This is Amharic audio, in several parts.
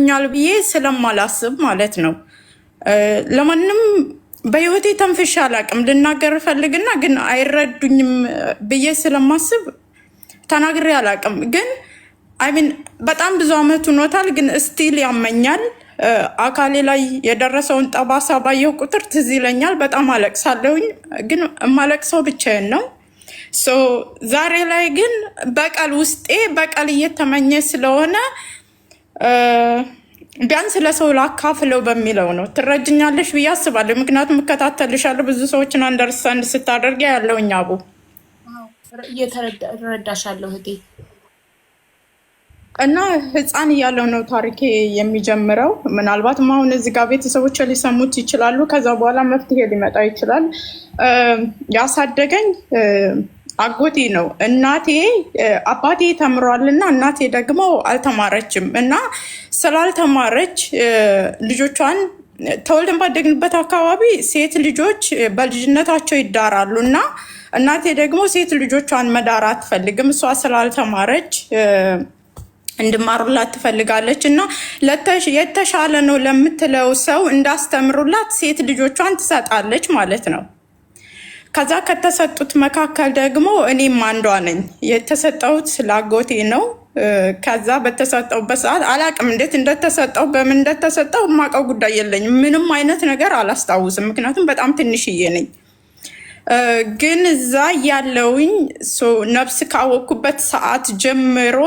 ኛል ብዬ ስለማላስብ ማለት ነው። ለማንም በህይወቴ ተንፍሼ አላቅም። ልናገር ፈልግና ግን አይረዱኝም ብዬ ስለማስብ ተናግሬ አላቅም። ግን አይሚን በጣም ብዙ አመት ሆኖታል። ግን ስቲል ያመኛል። አካሌ ላይ የደረሰውን ጠባሳ ባየው ቁጥር ትዝ ይለኛል። በጣም አለቅሳለሁኝ። ግን የማለቅሰው ብቻዬን ነው። ዛሬ ላይ ግን በቀል ውስጤ በቀል እየተመኘ ስለሆነ ቢያንስ ለሰው ላካፍለው በሚለው ነው። ትረጅኛለሽ ብዬ አስባለሁ። ምክንያቱም እከታተልሻለሁ። ብዙ ሰዎችን አንደርስታንድ ስታደርጊ ያለውኝ አቡ እየተረዳሻለሁ እህቴ። እና ህፃን እያለው ነው ታሪኬ የሚጀምረው። ምናልባትም አሁን እዚህ ጋር ቤተሰቦች ሊሰሙት ይችላሉ። ከዛ በኋላ መፍትሄ ሊመጣ ይችላል። ያሳደገኝ አጎቴ ነው። እናቴ አባቴ ተምሯል እና እናቴ ደግሞ አልተማረችም እና ስላልተማረች ልጆቿን ተወልደን ባደግንበት አካባቢ ሴት ልጆች በልጅነታቸው ይዳራሉ እና እናቴ ደግሞ ሴት ልጆቿን መዳር አትፈልግም። እሷ ስላልተማረች እንድማሩላት ትፈልጋለች እና የተሻለ ነው ለምትለው ሰው እንዳስተምሩላት ሴት ልጆቿን ትሰጣለች ማለት ነው። ከዛ ከተሰጡት መካከል ደግሞ እኔም አንዷ ነኝ። የተሰጠሁት ስላጎቴ ነው። ከዛ በተሰጠውበት ሰዓት አላቅም እንዴት እንደተሰጠው በምን እንደተሰጠው የማውቀው ጉዳይ የለኝም። ምንም አይነት ነገር አላስታውስም፣ ምክንያቱም በጣም ትንሽዬ ነኝ። ግን እዛ ያለውኝ ነፍስ ካወቅኩበት ሰዓት ጀምሮ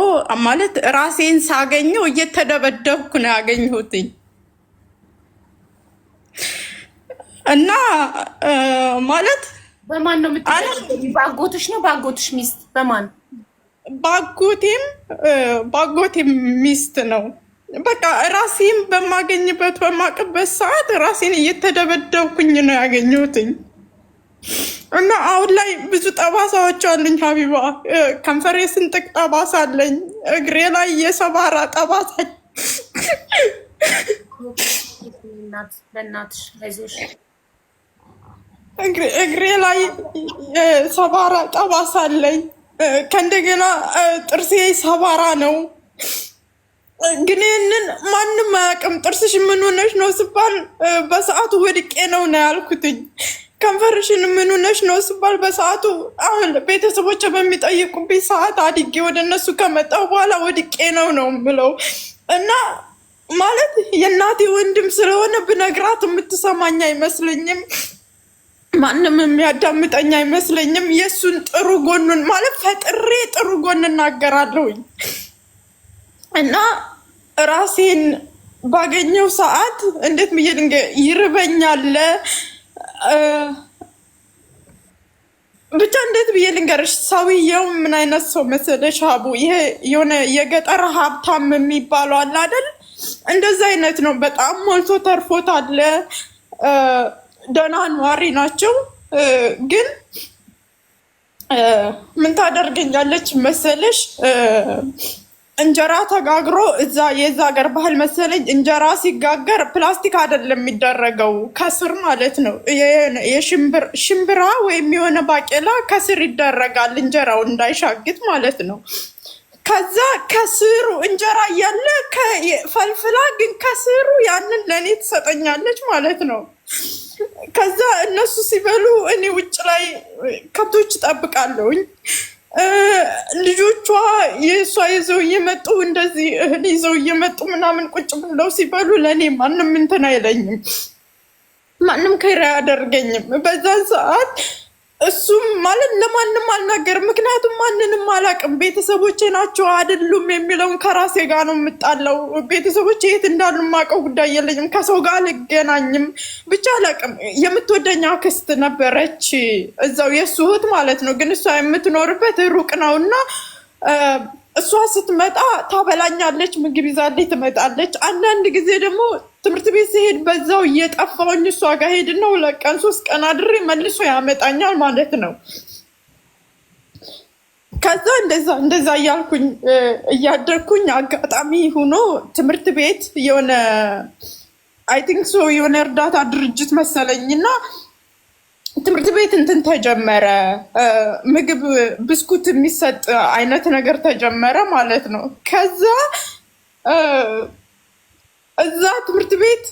ማለት ራሴን ሳገኘው እየተደበደብኩ ነው ያገኘሁትኝ እና ማለት በማን ነው የምትጠቀሚው? በአጎትሽ ነው በአጎትሽ ሚስት? በማን? በአጎቴም ሚስት ነው። በቃ ራሴን በማገኝበት በማቅበት ሰዓት ራሴን እየተደበደብኩኝ ነው ያገኘሁትኝ እና አሁን ላይ ብዙ ጠባሳዎች አሉኝ ሀቢባ። ከንፈሬ ስንጥቅ ጠባሳ አለኝ። እግሬ ላይ የሰባራ ጠባሳ። በእናትሽ አይዞሽ። እግሬ ላይ ሰባራ ጠባሳ አለኝ። ከእንደገና ጥርሴ ሰባራ ነው። ግን ይህንን ማንም አያውቅም። ጥርስሽ ምን ሆነሽ ነው ስባል በሰዓቱ ወድቄ ነው ያልኩትኝ። ከንፈርሽን ምን ሆነሽ ነው ስባል በሰዓቱ አሁን ቤተሰቦች በሚጠይቁብኝ ሰዓት አድጌ ወደ እነሱ ከመጣሁ በኋላ ወድቄ ነው የምለው እና ማለት የእናቴ ወንድም ስለሆነ ብነግራት የምትሰማኝ አይመስለኝም። ማንም የሚያዳምጠኝ አይመስለኝም። የእሱን ጥሩ ጎኑን ማለት ፈጥሬ ጥሩ ጎን እናገራለሁኝ እና ራሴን ባገኘው ሰዓት እንዴት ብዬ ይርበኛል። ብቻ እንዴት ብዬ ልንገርሽ? ሰውየው ምን አይነት ሰው መሰለሽ ሀቡ? ይሄ የሆነ የገጠር ሀብታም የሚባለው አለ አይደል? እንደዛ አይነት ነው። በጣም ሞልቶ ተርፎት አለ። ደህና ነዋሪ ናቸው። ግን ምን ታደርገኛለች መሰለሽ? እንጀራ ተጋግሮ እዛ የዛ ሀገር ባህል መሰለኝ እንጀራ ሲጋገር ፕላስቲክ አይደለም የሚደረገው፣ ከስር ማለት ነው። የሽምብራ ወይም የሆነ ባቄላ ከስር ይደረጋል እንጀራው እንዳይሻግት ማለት ነው። ከዛ ከስሩ እንጀራ እያለ ፈልፍላ ግን ከስሩ ያንን ለእኔ ትሰጠኛለች ማለት ነው። ከዛ እነሱ ሲበሉ እኔ ውጭ ላይ ከብቶች እጠብቃለሁኝ። ልጆቿ የእሷ ይዘው እየመጡ እንደዚህ እህል ይዘው እየመጡ ምናምን ቁጭ ብለው ሲበሉ ለእኔ ማንም እንትን አይለኝም፣ ማንም ከራ አያደርገኝም። በዛን ሰዓት እሱም ማለት ለማንም አልናገርም፣ ምክንያቱም ማንንም አላውቅም። ቤተሰቦቼ ናቸው አይደሉም የሚለውን ከራሴ ጋር ነው የምጣለው። ቤተሰቦቼ የት እንዳሉ የማውቀው ጉዳይ የለኝም። ከሰው ጋር አልገናኝም። ብቻ አላውቅም። የምትወደኝ አክስት ነበረች እዛው የእሱ እህት ማለት ነው። ግን እሷ የምትኖርበት ሩቅ ነው እና እሷ ስትመጣ ታበላኛለች፣ ምግብ ይዛልኝ ትመጣለች። አንዳንድ ጊዜ ደግሞ ትምህርት ቤት ሲሄድ በዛው እየጠፋሁኝ እሷ ጋር ሄድና 2 ቀን 3 ቀን አድሬ መልሶ ያመጣኛል ማለት ነው። ከዛ እንደዛ እያልኩኝ እያደግኩኝ አጋጣሚ ሆኖ ትምህርት ቤት የሆነ አይ ቲንክ ሶ የሆነ እርዳታ ድርጅት መሰለኝና ትምህርት ቤት እንትን ተጀመረ። ምግብ ብስኩት የሚሰጥ አይነት ነገር ተጀመረ ማለት ነው። ከዛ እዛ ትምህርት ቤት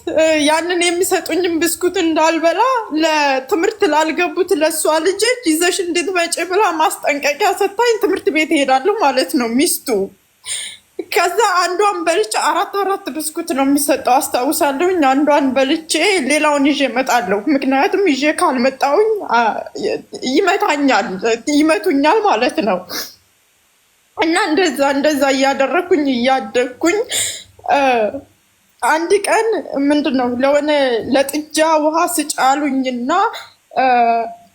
ያንን የሚሰጡኝም ብስኩት እንዳልበላ ለትምህርት ላልገቡት ለእሷ ልጆች ይዘሽ እንድትመጪ ብላ ማስጠንቀቂያ ሰታኝ ትምህርት ቤት እሄዳለሁ ማለት ነው ሚስቱ። ከዛ አንዷን በልቼ አራት ብስኩት ነው የሚሰጠው አስታውሳለሁኝ። አንዷን በልቼ ሌላውን ይዤ እመጣለሁ። ምክንያቱም ይዤ ካልመጣሁኝ ይመቱኛል ማለት ነው። እና እንደዛ እያደረግኩኝ እያደግኩኝ አንድ ቀን ምንድን ነው ለጥጃ ውሃ ስጫሉኝና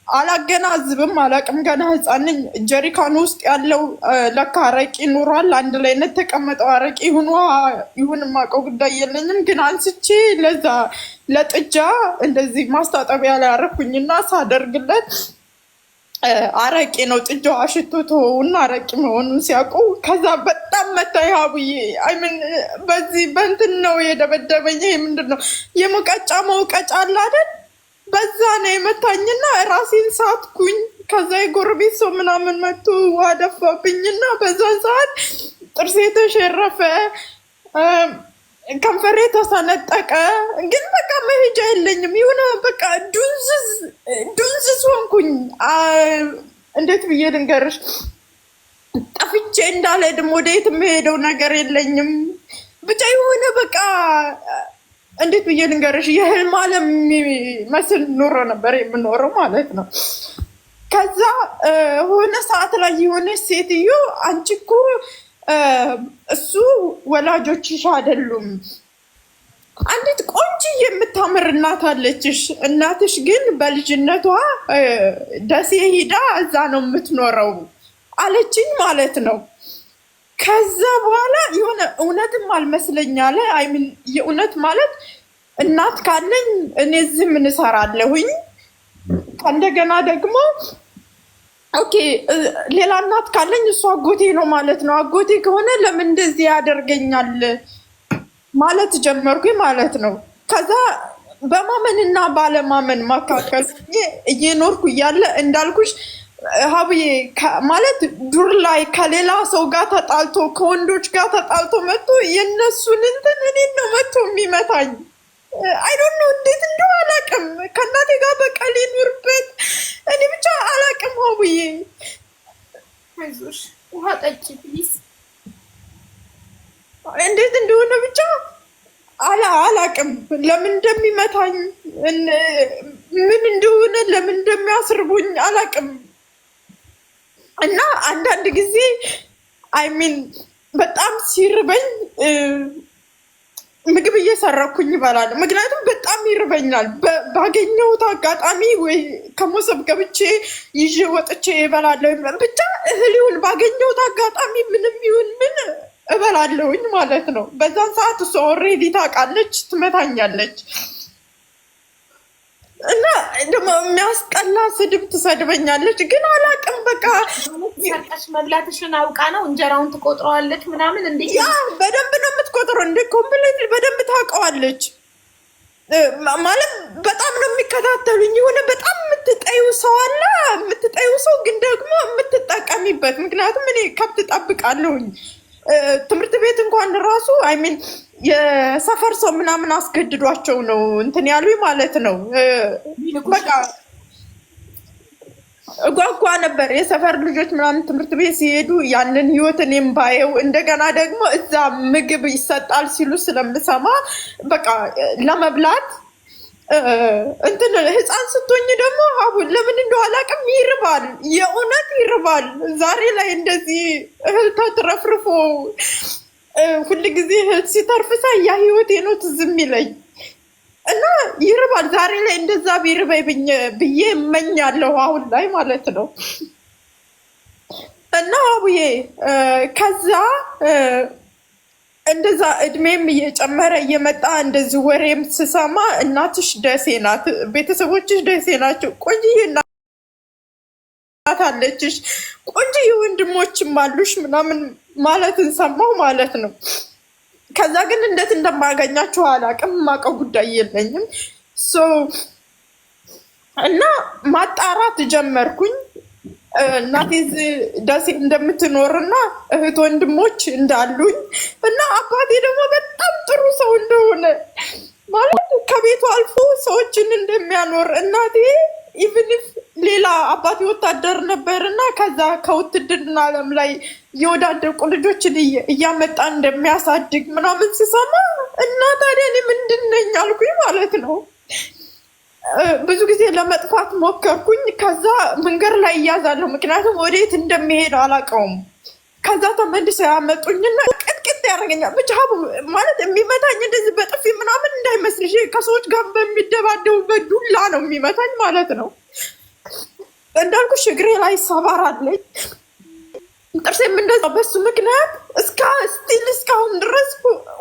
አላገናዝብም አላቅም። ገና ህፃን ነኝ። ጀሪካን ውስጥ ያለው ለካ አረቂ ኑሯል። አንድ ላይ ነው የተቀመጠው። አረቂ ይሁን የማውቀው ጉዳይ የለኝም። ግን አንስቼ ለዛ ለጥጃ እንደዚህ ማስታጠቢያ ላይ አረኩኝና ሳደርግለት አረቂ ነው። ጥጃው አሽቶቶና አረቂ መሆኑን ሲያውቁ ከዛ በጣም መታኝ ሀቡዬ። አይምን በዚህ በእንትን ነው የደበደበኝ። ይሄ ምንድን ነው የሙቀጫ መውቀጫ አለ አይደል? በዛ ነው የመታኝና ራሴን ሳትኩኝ። ከዛ የጎረቤት ሰው ምናምን መቶ ውሃ ደፋብኝና በዛን ሰዓት ጥርሴ ተሸረፈ፣ ከንፈሬ ተሰነጠቀ። ግን በቃ መሄጃ የለኝም። የሆነ በቃ ዱንዝዝ ሆንኩኝ። እንዴት ብዬ ልንገርሽ? ጠፍቼ እንዳልሄድም ወደየት የምሄደው ነገር የለኝም። ብቻ የሆነ በቃ እንዴት ብዬ ልንገርሽ? የህልም ዓለም የሚመስል ኑሮ ነበር የምኖረው ማለት ነው። ከዛ ሆነ ሰዓት ላይ የሆነች ሴትዮ አንቺ እኮ እሱ ወላጆችሽ አይደሉም፣ አንዲት ቆንጆ የምታምር እናት አለችሽ፣ እናትሽ ግን በልጅነቷ ደሴ ሂዳ እዛ ነው የምትኖረው አለችኝ ማለት ነው። ከዛ በኋላ የሆነ እውነትም አልመስለኝ አለ። አይምን የእውነት ማለት እናት ካለኝ እኔ እዚህ ምን እሰራለሁኝ? እንደገና ደግሞ ኦኬ ሌላ እናት ካለኝ እሱ አጎቴ ነው ማለት ነው። አጎቴ ከሆነ ለምን እንደዚህ ያደርገኛል ማለት ጀመርኩኝ ማለት ነው። ከዛ በማመንና ባለማመን መካከል እየኖርኩ እያለ እንዳልኩሽ ሀብዬ ማለት ዱር ላይ ከሌላ ሰው ጋር ተጣልቶ ከወንዶች ጋር ተጣልቶ መጥቶ የእነሱን እንትን እኔን ነው መጥቶ የሚመታኝ። አይዶን ነው እንዴት እንደው አላቅም። ከእናቴ ጋር በቀል ይኑርበት እኔ ብቻ አላቅም። ሀብዬ አይዞሽ ውሃ ጠጪ ፕሊዝ። እንዴት እንደሆነ ብቻ አላቅም። ለምን እንደሚመታኝ ምን እንደሆነ ለምን እንደሚያስርቡኝ አላቅም። እና አንዳንድ ጊዜ አይሚን በጣም ሲርበኝ ምግብ እየሰራኩኝ ይበላል። ምክንያቱም በጣም ይርበኛል። ባገኘሁት አጋጣሚ ወይ ከሞሰብ ገብቼ ይዤ ወጥቼ እበላለሁ። ብቻ እህል ይሁን ባገኘሁት አጋጣሚ ምንም ይሁን ምን እበላለሁኝ ማለት ነው። በዛን ሰዓት እሷ ኦልሬዲ ታውቃለች፣ ትመታኛለች። እና ደግሞ የሚያስጠላ ስድብ ትሰድበኛለች። ግን አላውቅም። በቃ ሰርቀሽ መብላትሽን አውቃ ነው እንጀራውን ትቆጥረዋለች ምናምን። እንዴ ያ በደንብ ነው የምትቆጥረው። እንደ ኮምፕሊት በደንብ ታውቀዋለች ማለት በጣም ነው የሚከታተሉኝ። የሆነ በጣም የምትጠዩ ሰው አለ፣ የምትጠዩ ሰው ግን ደግሞ የምትጠቀሚበት። ምክንያቱም እኔ ከብት ጠብቃለሁኝ። ትምህርት ቤት እንኳን ራሱ አይሚን የሰፈር ሰው ምናምን አስገድዷቸው ነው እንትን ያሉኝ ማለት ነው። በቃ እጓጓ ነበር የሰፈር ልጆች ምናምን ትምህርት ቤት ሲሄዱ ያንን ህይወት እኔም ባየው። እንደገና ደግሞ እዛ ምግብ ይሰጣል ሲሉ ስለምሰማ በቃ ለመብላት እንትን ህፃን ስትሆኝ ደግሞ አሁን ለምን እንደው አላውቅም ይርባል፣ የእውነት ይርባል። ዛሬ ላይ እንደዚህ እህል ተትረፍርፎ ሁል ጊዜ እህል ሲተርፍሳ ያ ህይወቴ ነው ትዝ የሚለኝ እና ይርባል። ዛሬ ላይ እንደዛ ቢርበይ ብዬ እመኛለሁ አሁን ላይ ማለት ነው። እና አቡዬ ከዛ እንደዛ እድሜም እየጨመረ እየመጣ እንደዚህ ወሬም ስሰማ እናትሽ ደሴ ናት፣ ቤተሰቦችሽ ደሴ ናቸው፣ ቆንጆዬ እናት አለችሽ፣ ቆንጆዬ ወንድሞችም አሉሽ ምናምን ማለትን ሰማሁ ማለት ነው። ከዛ ግን እንዴት እንደማገኛቸው አላውቅም፣ የማውቀው ጉዳይ የለኝም። እና ማጣራት ጀመርኩኝ። እናቴ ደሴ እንደምትኖርና እህት ወንድሞች እንዳሉኝ እና አባቴ ደግሞ በጣም ጥሩ ሰው እንደሆነ ማለት ከቤቱ አልፎ ሰዎችን እንደሚያኖር እናቴ ኢቭን ሌላ አባቴ ወታደር ነበርና ከዛ ከውትድርና ዓለም ላይ የወዳደቁ ልጆችን እያመጣ እንደሚያሳድግ ምናምን ስሰማ እና ታዲያ እኔ ምንድን ነኝ አልኩኝ ማለት ነው። ብዙ ጊዜ ለመጥፋት ሞከርኩኝ። ከዛ መንገድ ላይ እያዛለሁ፣ ምክንያቱም ወዴት እንደሚሄድ አላውቀውም። ከዛ ተመልሰው ያመጡኝና ቅጥቅጥ ያደርገኛል። ብቻ ማለት የሚመታኝ እንደዚህ በጥፊ ምናምን እንዳይመስልሽ፣ ከሰዎች ጋር በሚደባደቡበት ዱላ ነው የሚመታኝ ማለት ነው። እንዳልኩሽ እግሬ ላይ ሰባራ አለኝ፣ ጥርሴም እንደዛ። በሱ ምክንያት እስካሁን ድረስ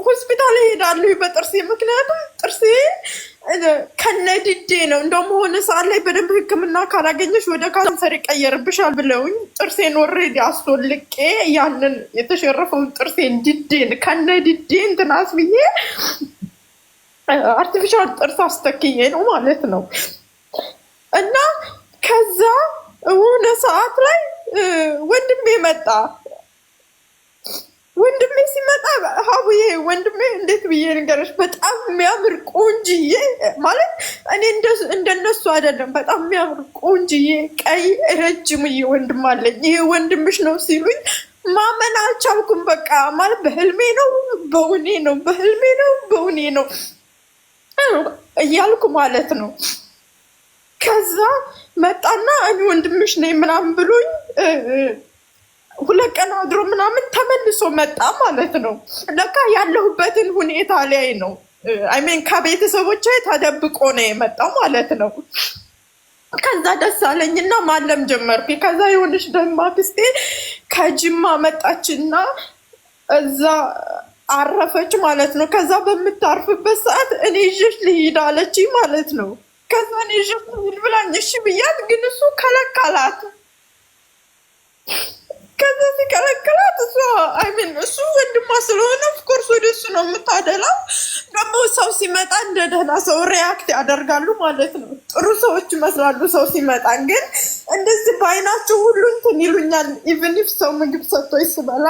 ሆስፒታል እሄዳለሁ በጥርሴ። ምክንያቱም ጥርሴ ከነድዴ ነው። እንደውም ሆነ ሰዓት ላይ በደንብ ሕክምና ካላገኘሽ ወደ ካንሰር ይቀየርብሻል ብለውኝ ጥርሴን ኦልሬዲ አስወልቄ ያንን የተሸረፈውን ጥርሴን ድዴን ከነድዴ እንትናስ ብዬ አርቲፊሻል ጥርስ አስተክዬ ነው ማለት ነው። እና ከዛ ሆነ ሰዓት ላይ ወንድሜ መጣ። ወንድሜ ሲመጣ ሀቡዬ ወንድሜ እንዴት ብዬ ንገረሽ፣ በጣም የሚያምር ቆንጅዬ ማለት እኔ እንደነሱ አይደለም፣ በጣም የሚያምር ቆንጅዬ ቀይ ረጅምዬ ወንድም አለኝ። ይሄ ወንድምሽ ነው ሲሉኝ ማመን አልቻልኩም። በቃ ማለት በህልሜ ነው በውኔ ነው በህልሜ ነው በውኔ ነው እያልኩ ማለት ነው። ከዛ መጣና እኔ ወንድምሽ ነኝ ምናምን ብሎኝ 2 ቀን አድሮ ምናምን ተመልሶ መጣ ማለት ነው። ለካ ያለሁበትን ሁኔታ ላይ ነው አይሜን ከቤተሰቦቼ ተደብቆ ነው የመጣው ማለት ነው። ከዛ ደስ አለኝና ማለም ጀመርኩ። ከዛ የሆነች ደግሞ አክስቴ ከጅማ መጣችና እዛ አረፈች ማለት ነው። ከዛ በምታርፍበት ሰዓት እኔ ይዤሽ ልሂድ አለችኝ ማለት ነው። ከዛ እኔ ይዤሽ ልሂድ ብላኝ እሺ ብያት፣ ግን እሱ ከለከላት። ከዛ ሲከለከላት እሱ ወንድሟ ስለሆነ ኦፍኮርስ ወደ እሱ ነው የምታደላው። ደግሞ ሰው ሲመጣ እንደ ደህና ሰው ሪያክት ያደርጋሉ ማለት ነው። ጥሩ ሰዎች ይመስላሉ ሰው ሲመጣ፣ ግን እንደዚህ በአይናቸው ሁሉ እንትን ይሉኛል። ኢቭን ኢፍ ሰው ምግብ ሰጥቶኝ ስበላ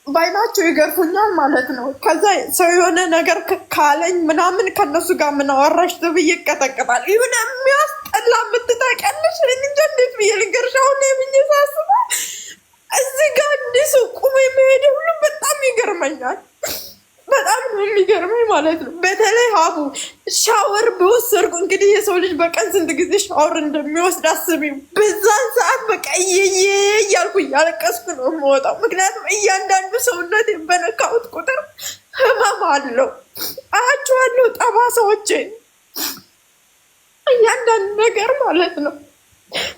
በአይናቸው ይገርፉኛል ማለት ነው። ከዛ ሰው የሆነ ነገር ካለኝ ምናምን ከነሱ ጋር ምን አወራሽ ተብዬ ይቀጠቅጣል። ይሁን የሚያስጠላ የምትታውቂያለሽ። እንጃ እንዴት ብዬ ልንገርሽ። አሁን የብዬ ሳስበው እዚህ ጋር እንዲህ ሰው ቁሞ የሚሄድ ሁሉ በጣም ይገርመኛል። በጣም ነው የሚገርመኝ ማለት ነው። በተለይ ሀቡ ሻወር በወሰድኩ እንግዲህ የሰው ልጅ በቀን ስንት ጊዜ ሻወር እንደሚወስድ አስቢ። በዛን ሰዓት በቃ እየየ እያልኩ እያለቀስኩ ነው የምወጣው። ምክንያቱም እያንዳንዱ ሰውነት በነካሁት ቁጥር ህመም አለው። አያቸዋለሁ ጠባሳዎቼን፣ እያንዳንዱ ነገር ማለት ነው።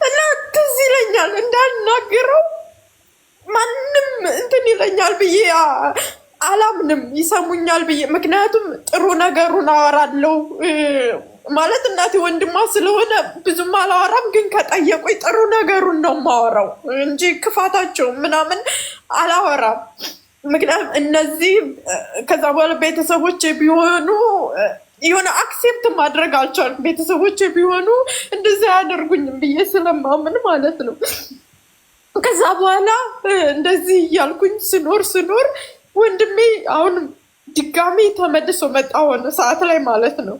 እና ትዝ ይለኛል እንዳልናገረው ማንም እንትን ይለኛል ብዬ አላምንም፣ ይሰሙኛል ብዬ። ምክንያቱም ጥሩ ነገሩን አወራለሁ ማለት እናቴ ወንድሟ ስለሆነ ብዙም አላወራም፣ ግን ከጠየቁኝ ጥሩ ነገሩን ነው የማወራው እንጂ ክፋታቸው ምናምን አላወራም። ምክንያቱም እነዚህ ከዛ በኋላ ቤተሰቦች ቢሆኑ የሆነ አክሴፕት ማድረግ አልቻልኩም። ቤተሰቦች ቢሆኑ እንደዚህ አያደርጉኝም ብዬ ስለማምን ማለት ነው። ከዛ በኋላ እንደዚህ እያልኩኝ ስኖር ወንድሜ አሁን ድጋሚ ተመልሶ መጣ ሆነ ሰዓት ላይ ማለት ነው።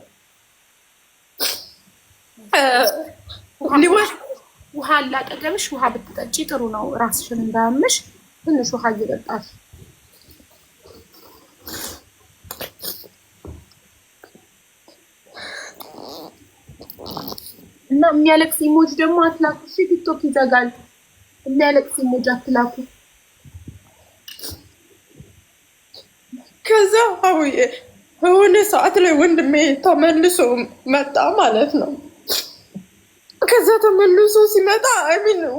ውሃ አላጠገብሽ፣ ውሃ ብትጠጪ ጥሩ ነው። ራስሽን እንዳያምሽ ትንሽ ውሃ እየጠጣሽ እና የሚያለቅስ ኢሞጅ ደግሞ አትላኩ። እሺ ቲክቶክ ይዘጋል። የሚያለቅስ ኢሞጅ አትላኩ። ከዛ የሆነ ሰዓት ላይ ወንድሜ ተመልሶ መጣ ማለት ነው። ከዛ ተመልሶ ሲመጣ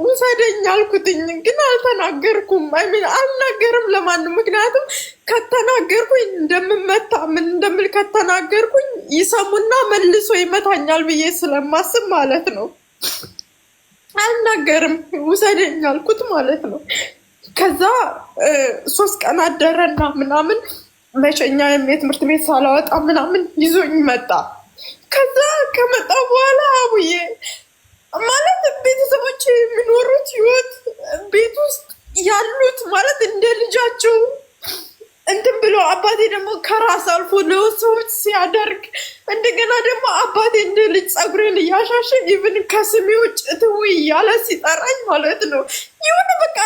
ውሰደኝ አልኩትኝ፣ ግን አልተናገርኩም። አልናገርም ለማንም። ምክንያቱም ከተናገርኩኝ እንደምመታ ምን እንደምል ከተናገርኩኝ ይሰሙና መልሶ ይመታኛል ብዬ ስለማስብ ማለት ነው አልናገርም። ውሰደኝ አልኩት ማለት ነው። ከዛ 3 ቀን አደረና ምናምን መሸኛ የትምህርት ቤት ሳላወጣ ምናምን ይዞኝ መጣ። ከዛ ከመጣ በኋላ አቡዬ ማለት ቤተሰቦች የሚኖሩት ህይወት ቤት ውስጥ ያሉት ማለት እንደ ልጃቸው እንትን ብሎ አባቴ ደግሞ ከራስ አልፎ ለሰዎች ሲያደርግ እንደገና ደግሞ አባቴ እንደ ልጅ ጸጉሬን እያሻሸ ኢቭን ከስሜ ውጭ እትው እያለ ሲጠራኝ ማለት ነው የሆነ በቃ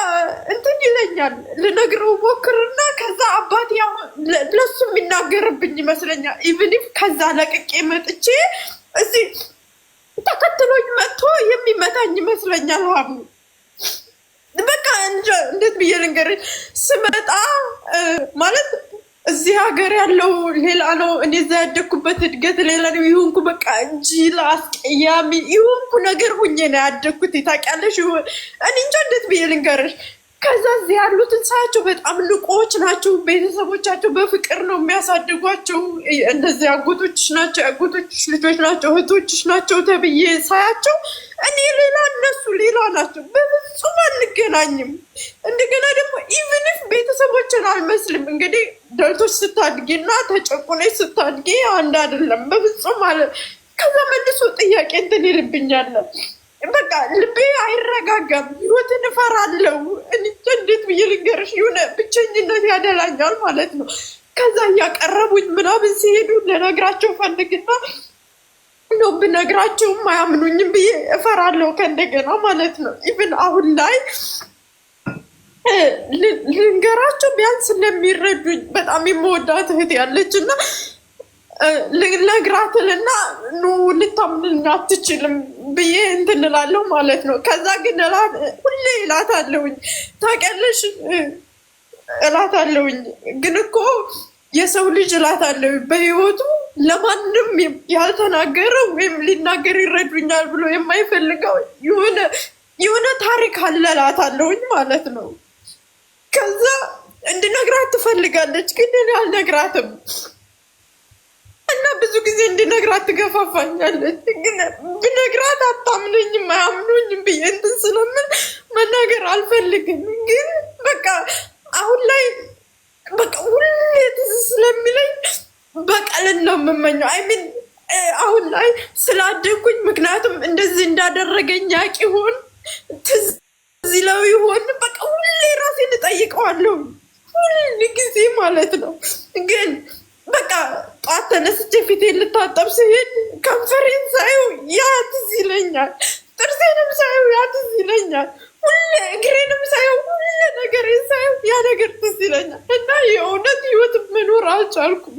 እንትን ይለኛል። ልነግረው ሞክርና ከዛ አባቴ ለሱ የሚናገርብኝ ይመስለኛል። ኢቭን ከዛ ለቅቄ መጥቼ እዚህ ተከትሎኝ መጥቶ የሚመታኝ ይመስለኛል። ሀቡ በቃ እንዴት ብዬ ልንገርሽ፣ ስመጣ ማለት እዚህ ሀገር ያለው ሌላ ነው፣ እኔ እዛ ያደግኩበት እድገት ሌላ ነው። ይሁንኩ በቃ እንጂ ለአስቀያሚ ይሁንኩ ነገር ሁኜ ነው ያደግኩት። ታውቂያለሽ፣ እኔ እንጃ እንዴት ብዬ ልንገርሽ። ከዛ እዚህ ያሉትን ሳያቸው በጣም ንቆች ናቸው። ቤተሰቦቻቸው በፍቅር ነው የሚያሳድጓቸው። እንደዚህ አጎቶችሽ ናቸው፣ አጎቶችሽ ልጆች ናቸው፣ እህቶችሽ ናቸው ተብዬ ሳያቸው እኔ ሌላ እነሱ ሌላ ናቸው። በፍጹም አንገናኝም። እንደገና ደግሞ ኢቭንፍ ቤተሰቦችን አልመስልም። እንግዲህ ደልቶች ስታድጊ እና ተጨቁነች ስታድጊ አንድ አይደለም በፍጹም አለ። ከዛ መልሶ ጥያቄ እንትን ይልብኛል። በቃ ልቤ አይረጋጋም። ህይወትን እፈራለሁ። እንዴት ብዬ ልንገርሽ፣ የሆነ ብቸኝነት ያደላኛል ማለት ነው። ከዛ እያቀረቡኝ ምናምን ሲሄዱ ልነግራቸው ፈልግና ነው ብነግራቸውም አያምኑኝም ብዬ እፈራለሁ ከእንደገና ማለት ነው። ኢቭን አሁን ላይ ልንገራቸው ቢያንስ ስለሚረዱኝ በጣም የምወዳት እህት ያለች እና ልነግራትልና ኑ ልታምንኝ አትችልም ብዬ እንትን እላለሁ ማለት ነው። ከዛ ግን ሁሌ እላታለሁኝ፣ ታውቂያለሽ እላታለሁኝ። ግን እኮ የሰው ልጅ እላታለሁ በህይወቱ ለማንም ያልተናገረ ወይም ሊናገር ይረዱኛል ብሎ የማይፈልገው የሆነ ታሪክ አለ እላታለሁኝ ማለት ነው። ከዛ እንድነግራት ትፈልጋለች፣ ግን እኔ አልነግራትም እና ብዙ ጊዜ እንድነግራት ትገፋፋኛለች። ግን ብነግራት አታምነኝም፣ አያምኑኝም ብዬ እንትን ስለምን መናገር አልፈልግም። ግን በቃ አሁን ላይ በቃ ሁሌ ትዝ ስለሚለኝ በቀልን ነው የምመኘው። አይሚን አሁን ላይ ስላደጉኝ፣ ምክንያቱም እንደዚህ እንዳደረገኝ ያውቅ ይሆን ትዝ ይለው ይሆን በቃ ሁሌ ራሴን እጠይቀዋለሁ፣ ሁል ጊዜ ማለት ነው። ግን በቃ ጠዋት ተነስቼ ፊቴን ልታጠብ ስሄድ ከንፈሬን ሳየው ያ ትዝ ይለኛል፣ ጥርሴንም ሳየው ያ ትዝ ይለኛል፣ ሁሌ እግሬንም ሳየው ሁሌ ነገሬን ሳየው ያ ነገር ትዝ ይለኛል። እና የእውነት ህይወት መኖር አልቻልኩም።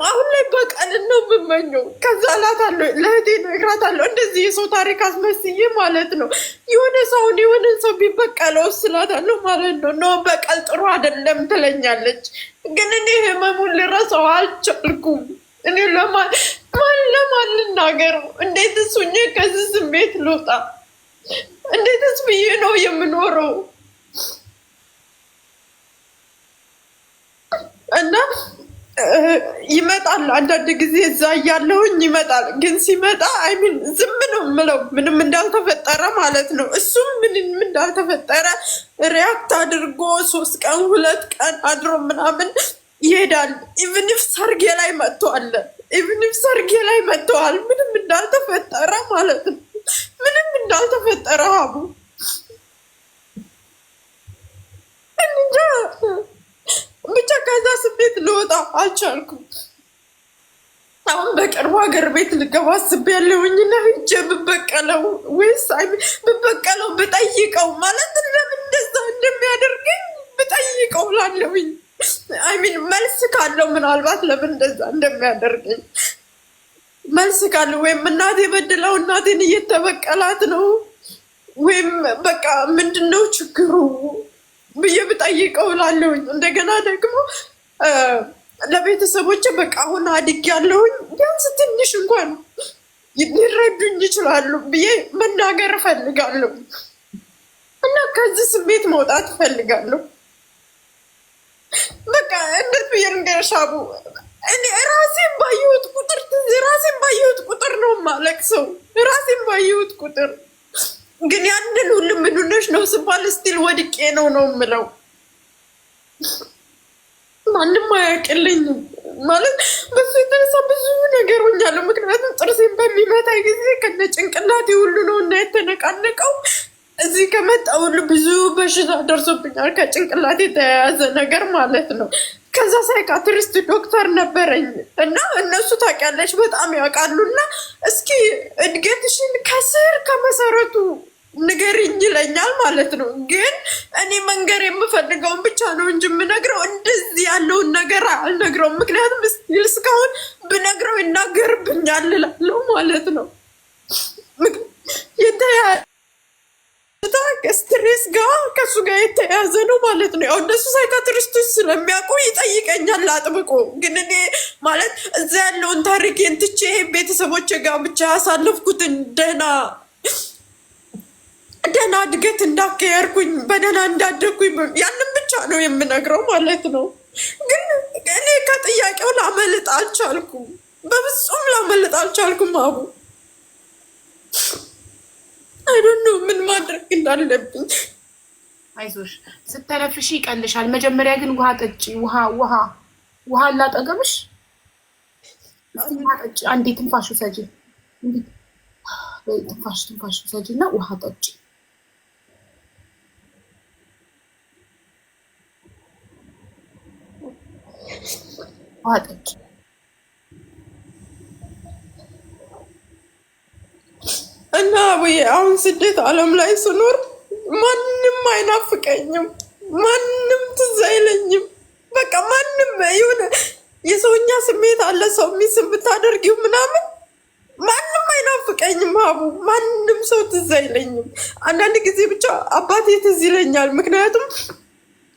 አሁን ላይ በቀልን ነው የምመኘው። ከዛ እላታለሁ ለእህቴ እነግራታለሁ እንደዚህ የሰው ታሪክ አስመስዬ ማለት ነው። የሆነ ሰው ቢበቀለው ስላታለሁ ማለት ነው። ኖ በቀል ጥሩ አይደለም ትለኛለች። ግን እኔ ህመሙን ልረሳው አልቻልኩም። እኔ ለማን ልናገረው? እንዴትስ ሁኜ ከዚህ ስሜት ልውጣ? እንዴትስ ብዬ ነው የምኖረው? እና ይመጣል አንዳንድ ጊዜ እዛ እያለሁኝ ይመጣል። ግን ሲመጣ አይሚን ዝም ነው የምለው፣ ምንም እንዳልተፈጠረ ማለት ነው። እሱም ምንም እንዳልተፈጠረ ሪያክት አድርጎ 3 ቀን 2 ቀን አድሮ ምናምን ይሄዳል። ኢቭንፍ ሰርጌ ላይ መጥተዋል፣ ምንም እንዳልተፈጠረ ማለት ነው። ምንም እንዳልተፈጠረ ሀቡ እንጃ ብቻ ከዛ ስሜት ልወጣ አልቻልኩም። አሁን በቅርቡ ሀገር ቤት ልገባ አስቤያለሁኝና ሂጄ ብበቀለው ወይስ ብበቀለው ብጠይቀው ማለት ለምን እንደዛ እንደሚያደርገኝ ብጠይቀው ላለሁኝ አይሚን መልስ ካለው ምናልባት ለምን እንደዛ እንደሚያደርገኝ መልስ ካለው ወይም እናቴ በድለው እናቴን እየተበቀላት ነው ወይም በቃ ምንድነው ችግሩ ብዬ ብጠይቀው ላለሁኝ። እንደገና ደግሞ ለቤተሰቦች በቃ አሁን አድግ ያለሁኝ ቢያንስ ትንሽ እንኳን ሊረዱኝ ይችላሉ ብዬ መናገር እፈልጋለሁ እና ከዚህ ስሜት መውጣት እፈልጋለሁ። በቃ እንዴት ብዬ ልንገርሽ አቡ፣ እኔ ራሴን ባየሁት ቁጥር ነው የማለቅሰው። ራሴን ባየሁት ቁጥር ግን ያንን ሁሉ ምን ሆነሽ ነው ስባል ስቲል ወድቄ ነው የምለው። ማንም አያውቅልኝም ማለት በሱ የተነሳ ብዙ ነገር ሆኛለሁ። ምክንያቱም ጥርሴን በሚመታ ጊዜ ከነ ጭንቅላቴ ሁሉ ነው እና የተነቃነቀው። እዚህ ከመጣ ሁሉ ብዙ በሽታ ደርሶብኛል፣ ከጭንቅላቴ የተያያዘ ነገር ማለት ነው። ከዛ ሳይካትሪስት ዶክተር ነበረኝ እና እነሱ ታውቂያለሽ በጣም ያውቃሉ። እና እስኪ እድገትሽን ከስር ከመሰረቱ ንገሪኝ ይለኛል ማለት ነው። ግን እኔ መንገር የምፈልገውን ብቻ ነው እንጂ የምነግረው እንደዚህ ያለውን ነገር አልነግረውም። ምክንያቱም እስካሁን ብነግረው ይናገርብኛል እላለሁ ማለት ነው። ስትሬስ ጋር ከሱ ጋር የተያዘ ነው ማለት ነው። ያው እነሱ ሳይካትሪስቶች ስለሚያውቁ ይጠይቀኛል አጥብቆ። ግን እኔ ማለት እዛ ያለውን ታሪኬን ትቼ ቤተሰቦች ጋር ብቻ ያሳለፍኩትን ደህና እድገት እንዳካሄድኩኝ በደህና እንዳደግኩኝ ያንን ብቻ ነው የምነግረው ማለት ነው። ግን እኔ ከጥያቄው ላመልጥ አልቻልኩም፣ በፍጹም ላመልጥ አልቻልኩም። አቡ አይዶኖ ምን ማድረግ እንዳለብኝ። አይዞሽ፣ ስተነፍሺ ይቀልሻል። መጀመሪያ ግን ውሃ ጠጪ። ውሃ ላጠገብሽ። ውሃ ጠጪ። አንዴ ትንፋሽ ውሰጂ። ትንፋሽ ውሰጂ እና ውሃ ጠጪ። ውሃ ጠጪ። እና አቡዬ አሁን ስደት ዓለም ላይ ስኖር ማንም አይናፍቀኝም፣ ማንም ትዝ አይለኝም። በቃ ማንም የሆነ የሰውኛ ስሜት አለ፣ ሰው ሚስም ብታደርጊው ምናምን ማንም አይናፍቀኝም። አቡ ማንም ሰው ትዝ አይለኝም። አንዳንድ ጊዜ ብቻ አባቴ ትዝ ይለኛል። ምክንያቱም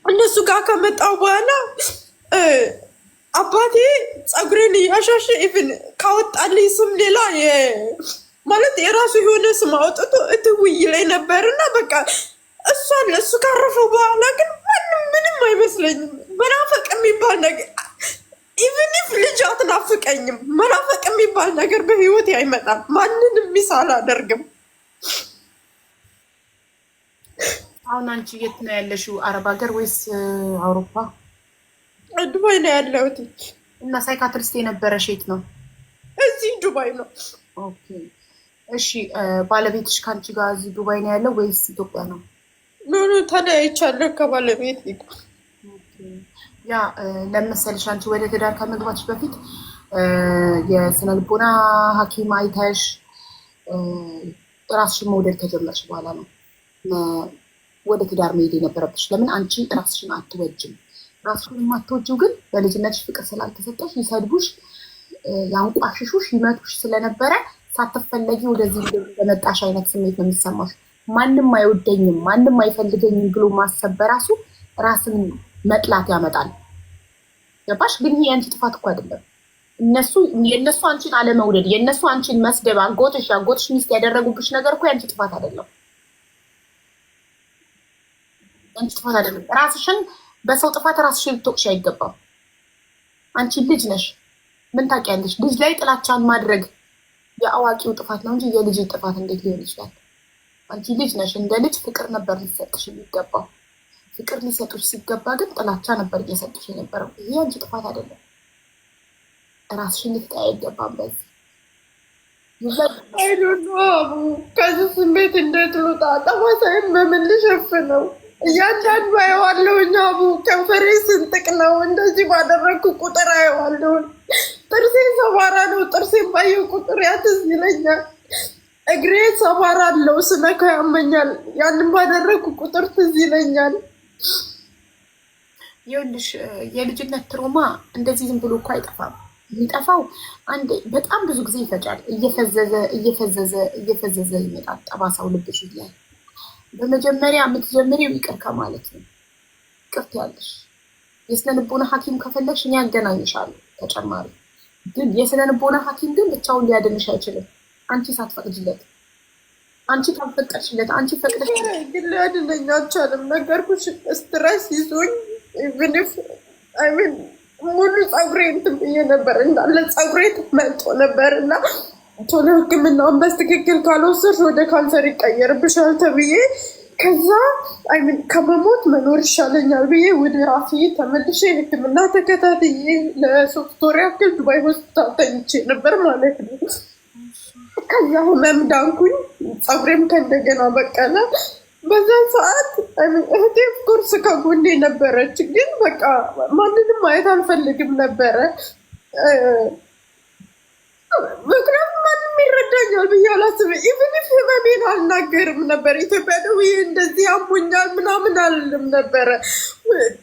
እነሱ ጋር ከመጣው በኋላ አባቴ ፀጉሬን እያሻሸ ኢቭን ካወጣልኝ ስም ሌላ ማለት የራሱ የሆነ ስም አውጥቶ እትውይ ላይ ነበርና በቃ እሷን እሱ ካረፈው በኋላ ግን ማንም ምንም አይመስለኝም። መናፈቅ የሚባል ነገር ኢቭን ኢፍ ልጅ አትናፍቀኝም። መናፈቅ የሚባል ነገር በህይወቴ አይመጣም። ማንንም ሚስ አላደርግም። አሁን አንቺ የት ነው ያለሽው? አረብ ሀገር ወይስ አውሮፓ? ዱባይ ነው ያለሁት። እና ሳይካትሪስት የነበረሽ የት ነው? እዚህ ዱባይ ነው። ኦኬ እሺ። ባለቤትሽ ከአንቺ ጋር እዚህ ዱባይ ነው ያለው ወይስ ኢትዮጵያ ነው? ኖ ተለያይቻለሁ ከባለቤት ጋር። ያ ለመሰልሽ አንቺ ወደ ትዳር ከመግባትሽ በፊት የስነ ልቦና ሐኪም አይተሽ ራስሽን መውደድ ከጀመርሽ በኋላ ነው ወደ ትዳር መሄድ የነበረብሽ። ለምን አንቺ ራስሽን አትወጅም? ራስሽን የማትወጂው ግን በልጅነትሽ ፍቅር ስላልተሰጠሽ ይሰድቡሽ፣ ያንቋሽሹሽ፣ ይመቱሽ ስለነበረ ሳትፈለጊ ወደዚህ በመጣሽ አይነት ስሜት ነው የሚሰማሽ። ማንም አይወደኝም፣ ማንም አይፈልገኝም ብሎ ማሰብ በራሱ ራስን መጥላት ያመጣል። ገባሽ? ግን ይሄ የአንቺ ጥፋት እኮ አይደለም። የእነሱ አንቺን አለመውደድ፣ የእነሱ አንቺን መስደብ፣ አጎትሽ ሚስት ያደረጉብሽ ነገር እኮ የአንቺ ጥፋት አይደለም። አንቺ ጥፋት አይደለም። ራስሽን በሰው ጥፋት ራስሽን ልትወቅሽ አይገባም። አንቺ ልጅ ነሽ፣ ምን ታውቂያለሽ? ልጅ ላይ ጥላቻን ማድረግ የአዋቂው ጥፋት ነው እንጂ የልጅ ጥፋት እንዴት ሊሆን ይችላል? አንቺ ልጅ ነሽ። እንደ ልጅ ፍቅር ነበር ሊሰጥሽ የሚገባው። ፍቅር ሊሰጡሽ ሲገባ ግን ጥላቻ ነበር እየሰጡሽ የነበረው። ይሄ አንቺ ጥፋት አይደለም። ራስሽን ልትጠይ አይገባም። በዚህ ከዚህ ስሜት እንዴት ልውጣ? ጠባሳይም በምን ልሸፍነው? እያንዳንዱ አየዋለሁኝ። አቡ ከንፈሬ ስንጥቅ ነው። እንደዚህ ባደረግኩ ቁጥር አየዋለሁኝ። ጥርሴ ሰባራ ነው። ጥርሴን ባየው ቁጥር ያትዝ ይለኛል። እግሬ ሰባራ አለው። ስነካ ያመኛል። ያንን ባደረግኩ ቁጥር ትዝ ይለኛል። ይኸውልሽ የልጅነት ትሮማ እንደዚህ ዝም ብሎ እኮ አይጠፋም። የሚጠፋው አንዴ በጣም ብዙ ጊዜ ይፈጃል። እየፈዘዘ ይመጣል ጠባሳው ልብሽ ላይ። በመጀመሪያ የምትጀምሪው ይቅር ከማለት ነው። ይቅርት ያለሽ የስነ ልቦና ሐኪም ከፈለግሽ እኔ ያገናኝሻለሁ ተጨማሪ። ግን የስነ ልቦና ሐኪም ግን ብቻውን ሊያድንሽ አይችልም። አንቺ ሳትፈቅጂለት፣ አንቺ ካልፈቀድሽለት፣ አንቺ ፈቅደሽ ግን ሊያድነኝ አልቻለም። ነገርኩሽ፣ ስትረስ ይዞኝ ሙሉ ፀጉሬ እንትን ብዬ ነበር፣ እንዳለ ፀጉሬ ተመልጦ ነበር እና ቶሎ ሕክምናውን በትክክል ካልወሰድሽ ወደ ካንሰር ይቀየርብሻል ተብዬ ከዛ አይምን ከመሞት መኖር ይሻለኛል ብዬ ወደ ራሴ ተመልሼ ሕክምና ተከታትዬ ለ3 ወር ያክል ዱባይ ሆስፒታል ተኝቼ ነበር ማለት ነው። ከዛ ህመም ዳንኩኝ። ፀጉሬም ከእንደገና በቀለ። በዛን ሰዓት እህቴ ቁርስ ከጎኔ ነበረች፣ ግን በቃ ማንንም ማየት አልፈልግም ነበረ። ምክንያቱም ማንም ይረዳኛል ብዬ አላስብም። ኢቭን ህመሜን አልናገርም ነበር። ኢትዮጵያ ደውዬ እንደዚህ አሞኛል ምናምን አልልም ነበረ።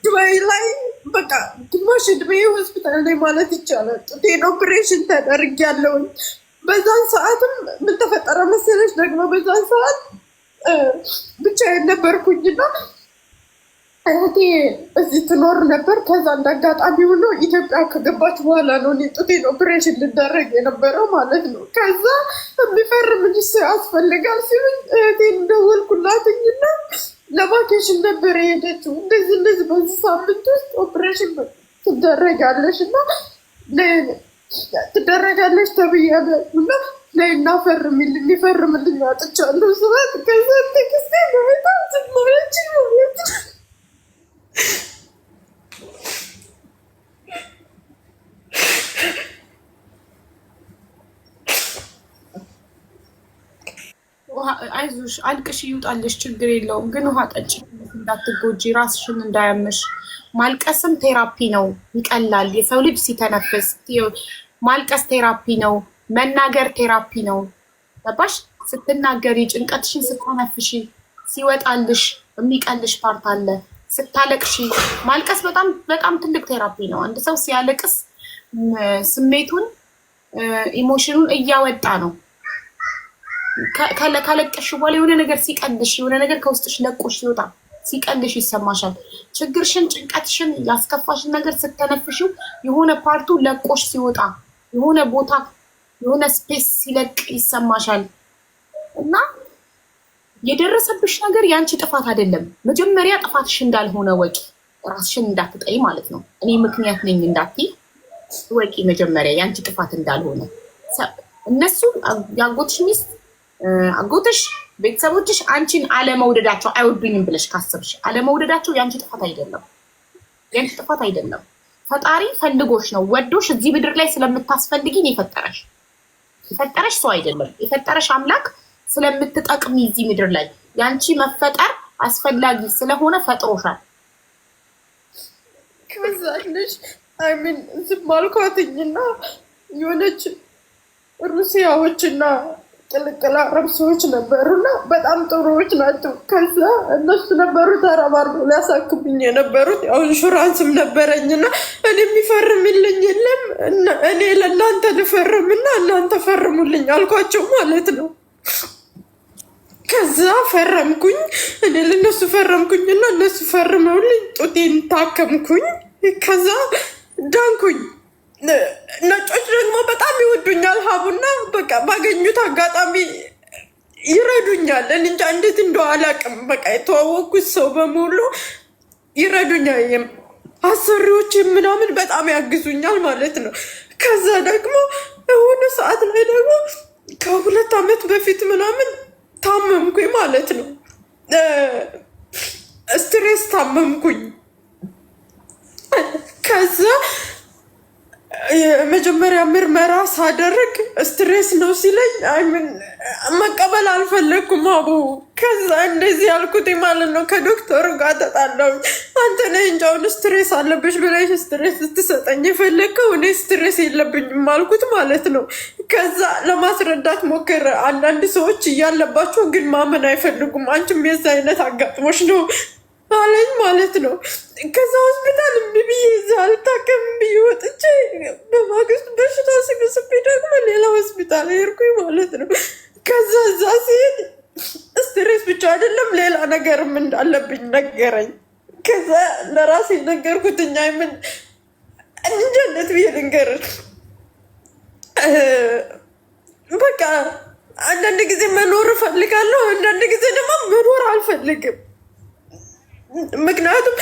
ዱባይ ላይ በቃ ግማሽ እድሜ ሆስፒታል ላይ ማለት ይቻላል። ጡቴን ኦፕሬሽን ተደርጊያለሁኝ። በዛን ሰዓትም ምን ተፈጠረ መሰለሽ? ደግሞ በዛን ሰዓት ብቻዬን ነበርኩኝና እህቴ እዚህ ትኖር ነበር። ከዛ እንዳጋጣሚ ሆኖ ኢትዮጵያ ከገባች በኋላ ነው እኔ ጡቴን ኦፕሬሽን ልደረግ የነበረው ማለት ነው። ከዛ የሚፈርምልሽ ሰው ያስፈልጋል ሲሉኝ እህቴን ደወልኩላትኝና ለቫኬሽን ነበር የሄደችው። እንደዚህ በዚህ ሳምንት ውስጥ ኦፕሬሽን ትደረጋለሽ እና ትደረጋለች ተብያለሁ እና ለይና ፈርምልኝ ይፈርምልኝ አጥቻለሁ ስራት ከዛ ቴክስቴ በጣም ዝማለች ማለት አይዞሽ አልቅሽ ይውጣልሽ፣ ችግር የለውም ግን ውሃ ጠጪ እንዳትጎጂ፣ ራስሽን እንዳያምሽ። ማልቀስም ቴራፒ ነው፣ ይቀላል። የሰው ልጅ ሲተነፍስ ማልቀስ ቴራፒ ነው፣ መናገር ቴራፒ ነው። ገባሽ? ስትናገሪ ጭንቀትሽን ስትተነፍሺ ሲወጣልሽ የሚቀልሽ ፓርት አለ። ስታለቅሺ ማልቀስ በጣም በጣም ትልቅ ቴራፒ ነው። አንድ ሰው ሲያለቅስ ስሜቱን ኢሞሽኑን እያወጣ ነው። ካለቀሽ በኋላ የሆነ ነገር ሲቀልሽ፣ የሆነ ነገር ከውስጥሽ ለቆሽ ሲወጣ ሲቀልሽ ይሰማሻል። ችግርሽን፣ ጭንቀትሽን፣ ያስከፋሽን ነገር ስተነፍሽው የሆነ ፓርቱ ለቆሽ ሲወጣ፣ የሆነ ቦታ የሆነ ስፔስ ሲለቅ ይሰማሻል። እና የደረሰብሽ ነገር የአንቺ ጥፋት አይደለም። መጀመሪያ ጥፋትሽ እንዳልሆነ ወቂ፣ ራስሽን እንዳትጠይ ማለት ነው። እኔ ምክንያት ነኝ እንዳትይ ወቂ። መጀመሪያ የአንቺ ጥፋት እንዳልሆነ እነሱ ያጎትሽ ሚስት አጎትሽ ቤተሰቦችሽ አንቺን አለመውደዳቸው አይወዱኝም ብለሽ ካሰብሽ አለመውደዳቸው የአንቺ ጥፋት አይደለም፣ የአንቺ ጥፋት አይደለም። ፈጣሪ ፈልጎሽ ነው፣ ወዶሽ እዚህ ምድር ላይ ስለምታስፈልጊኝ የፈጠረሽ ሰው አይደለም። የፈጠረሽ አምላክ ስለምትጠቅሚ እዚህ ምድር ላይ የአንቺ መፈጠር አስፈላጊ ስለሆነ ፈጥሮሻል። ከዛልሽ አይምን ዝም አልኳትኝና የሆነች ሩሲያዎችና ቅልቅል አረብ ሰዎች ነበሩና በጣም ጥሩዎች ናቸው። ከዛ እነሱ ነበሩ ተረባርበው ሊያሳክሙኝ የነበሩት። ያው ኢንሹራንስም ነበረኝና እኔ የሚፈርምልኝ የለም፣ እኔ ለእናንተ ልፈርምና እናንተ ፈርሙልኝ አልኳቸው ማለት ነው። ከዛ ፈረምኩኝ፣ እኔ ለእነሱ ፈረምኩኝና እነሱ ፈርመውልኝ ጡቴን ታከምኩኝ። ከዛ ዳንኩኝ። ነጮች ደግሞ በጣም ይወዱኛል ሀቡና በቃ ባገኙት አጋጣሚ ይረዱኛል። እንጃ እንዴት እንደው አላውቅም። በቃ የተዋወቅኩት ሰው በሙሉ ይረዱኛል። አሰሪዎች ምናምን በጣም ያግዙኛል ማለት ነው። ከዛ ደግሞ የሆነ ሰዓት ላይ ደግሞ ከ2 ዓመት በፊት ምናምን ታመምኩኝ ማለት ነው። ስትሬስ ታመምኩኝ። ከዛ የመጀመሪያ ምርመራ ሳደርግ ስትሬስ ነው ሲለኝ አይምን መቀበል አልፈለግኩም አቡ። ከዛ እንደዚህ ያልኩት ማለት ነው ከዶክተሩ ጋር ተጣላሁ። አንተ ነህ እንጂ አሁን ስትሬስ አለብሽ ብለሽ ስትሬስ ስትሰጠኝ የፈለግከው፣ እኔ ስትሬስ የለብኝም አልኩት ማለት ነው። ከዛ ለማስረዳት ሞከረ። አንዳንድ ሰዎች እያለባቸው ግን ማመን አይፈልጉም። አንቺም የዛ አይነት አጋጥሞች ነው አለኝ ማለት ነው። ከዛ ሆስፒታል እምቢ ብዬ እዛ አልታከም ብዬ ወጥቼ በማግስቱ በሽታ ሲብስብኝ ደግሞ ሌላ ሆስፒታል ሄድኩኝ ማለት ነው። ከዛ እዛ ሲሄድ ስትሬስ ብቻ አይደለም ሌላ ነገርም እንዳለብኝ ነገረኝ። ከዛ ለራሴ ነገርኩትኛ ምን እንጀነት ብዬ ልንገርህ፣ በቃ አንዳንድ ጊዜ መኖር እፈልጋለሁ፣ አንዳንድ ጊዜ ደግሞ መኖር አልፈልግም። ምክንያቱም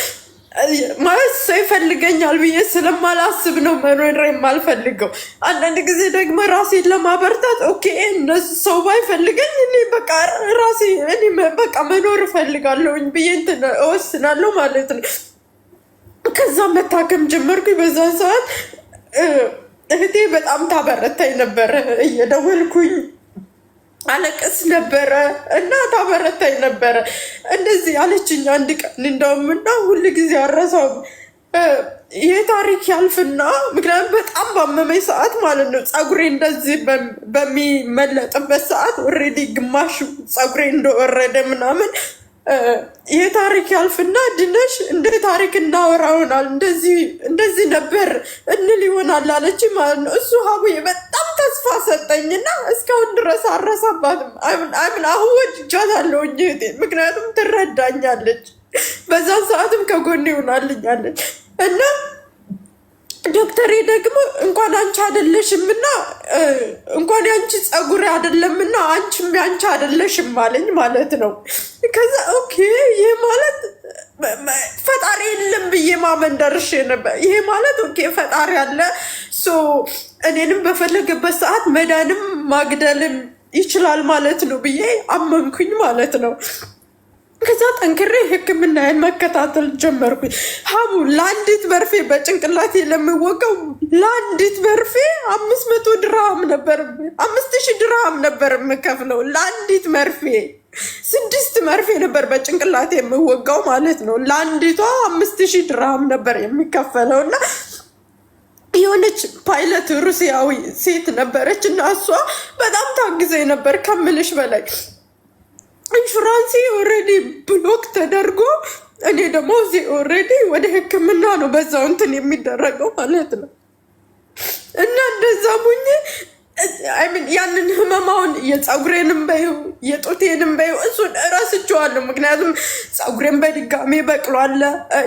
ማለት ሰው ይፈልገኛል ብዬ ስለማላስብ ነው መኖር የማልፈልገው። አንዳንድ ጊዜ ደግሞ ራሴን ለማበርታት ኦኬ እነሱ ሰው ባይፈልገኝ እኔ በቃ ራሴ እኔ በቃ መኖር እፈልጋለሁኝ ብዬ እንትን እወስናለሁ ማለት ነው። ከዛ መታከም ጀመርኩኝ። በዛ ሰዓት እህቴ በጣም ታበረታኝ ነበረ። እየደወልኩኝ አለቅስ ነበረ እና ታበረታኝ ነበረ። እንደዚህ አለችኝ አንድ ቀን እንደውም እና ሁል ጊዜ አረሳውም። ይህ ታሪክ ያልፍና ምክንያቱም በጣም ባመመኝ ሰዓት ማለት ነው ፀጉሬ እንደዚህ በሚመለጥበት ሰዓት ኦልሬዲ ግማሹ ፀጉሬ እንደወረደ ምናምን ይህ ታሪክ ያልፍና ድነሽ እንደ ታሪክ እናወራ ይሆናል እንደዚህ ነበር እንል ይሆናል አለች ማለት ነው። እሱ ሀቡዬ በጣም ተስፋ ሰጠኝና እስካሁን ድረስ አረሳባትም። አምን አሁን ወድጃታለሁኝ እህቴን፣ ምክንያቱም ትረዳኛለች፣ በዛን ሰዓትም ከጎኔ ይሆናልኛለች። እና ዶክተሬ ደግሞ እንኳን አንቺ አይደለሽም እና እንኳን ያንቺ ፀጉር አይደለምና አንቺም ያንቺ አይደለሽም አለኝ ማለት ነው። ከዛ ኦኬ ይሄ ማለት ፈጣሪ የለም ብዬ ማመን ደርሼ ነበር። ይሄ ማለት ኦኬ ፈጣሪ አለ ሶ እኔንም በፈለገበት ሰዓት መዳንም ማግደልም ይችላል ማለት ነው ብዬ አመንኩኝ ማለት ነው። ከዛ ጠንክሬ ሕክምናዬን መከታተል ጀመርኩኝ። ሀቡ ለአንዲት መርፌ በጭንቅላቴ ለምወጋው ለአንዲት መርፌ 500 ድርሃም ነበር 5000 ድርሃም ነበር የምከፍለው ለአንዲት መርፌ። 6 መርፌ ነበር በጭንቅላቴ የምወጋው ማለት ነው። ለአንዲቷ 5000 ድርሃም ነበር የሚከፈለው እና የሆነች ፓይለት ሩሲያዊ ሴት ነበረች እና እሷ በጣም ታግዘኝ ነበር ከምልሽ በላይ። ኢንሹራንሲ ኦልሬዲ ብሎክ ተደርጎ እኔ ደግሞ እዚህ ኦልሬዲ ወደ ሕክምና ነው በዛው እንትን የሚደረገው ማለት ነው። እና እንደዛ ሙኝ ያንን ህመማውን የፀጉሬንም በይው የጡቴንም በይው እሱን እረስቸዋለሁ። ምክንያቱም ፀጉሬን በድጋሜ በቅሏል፣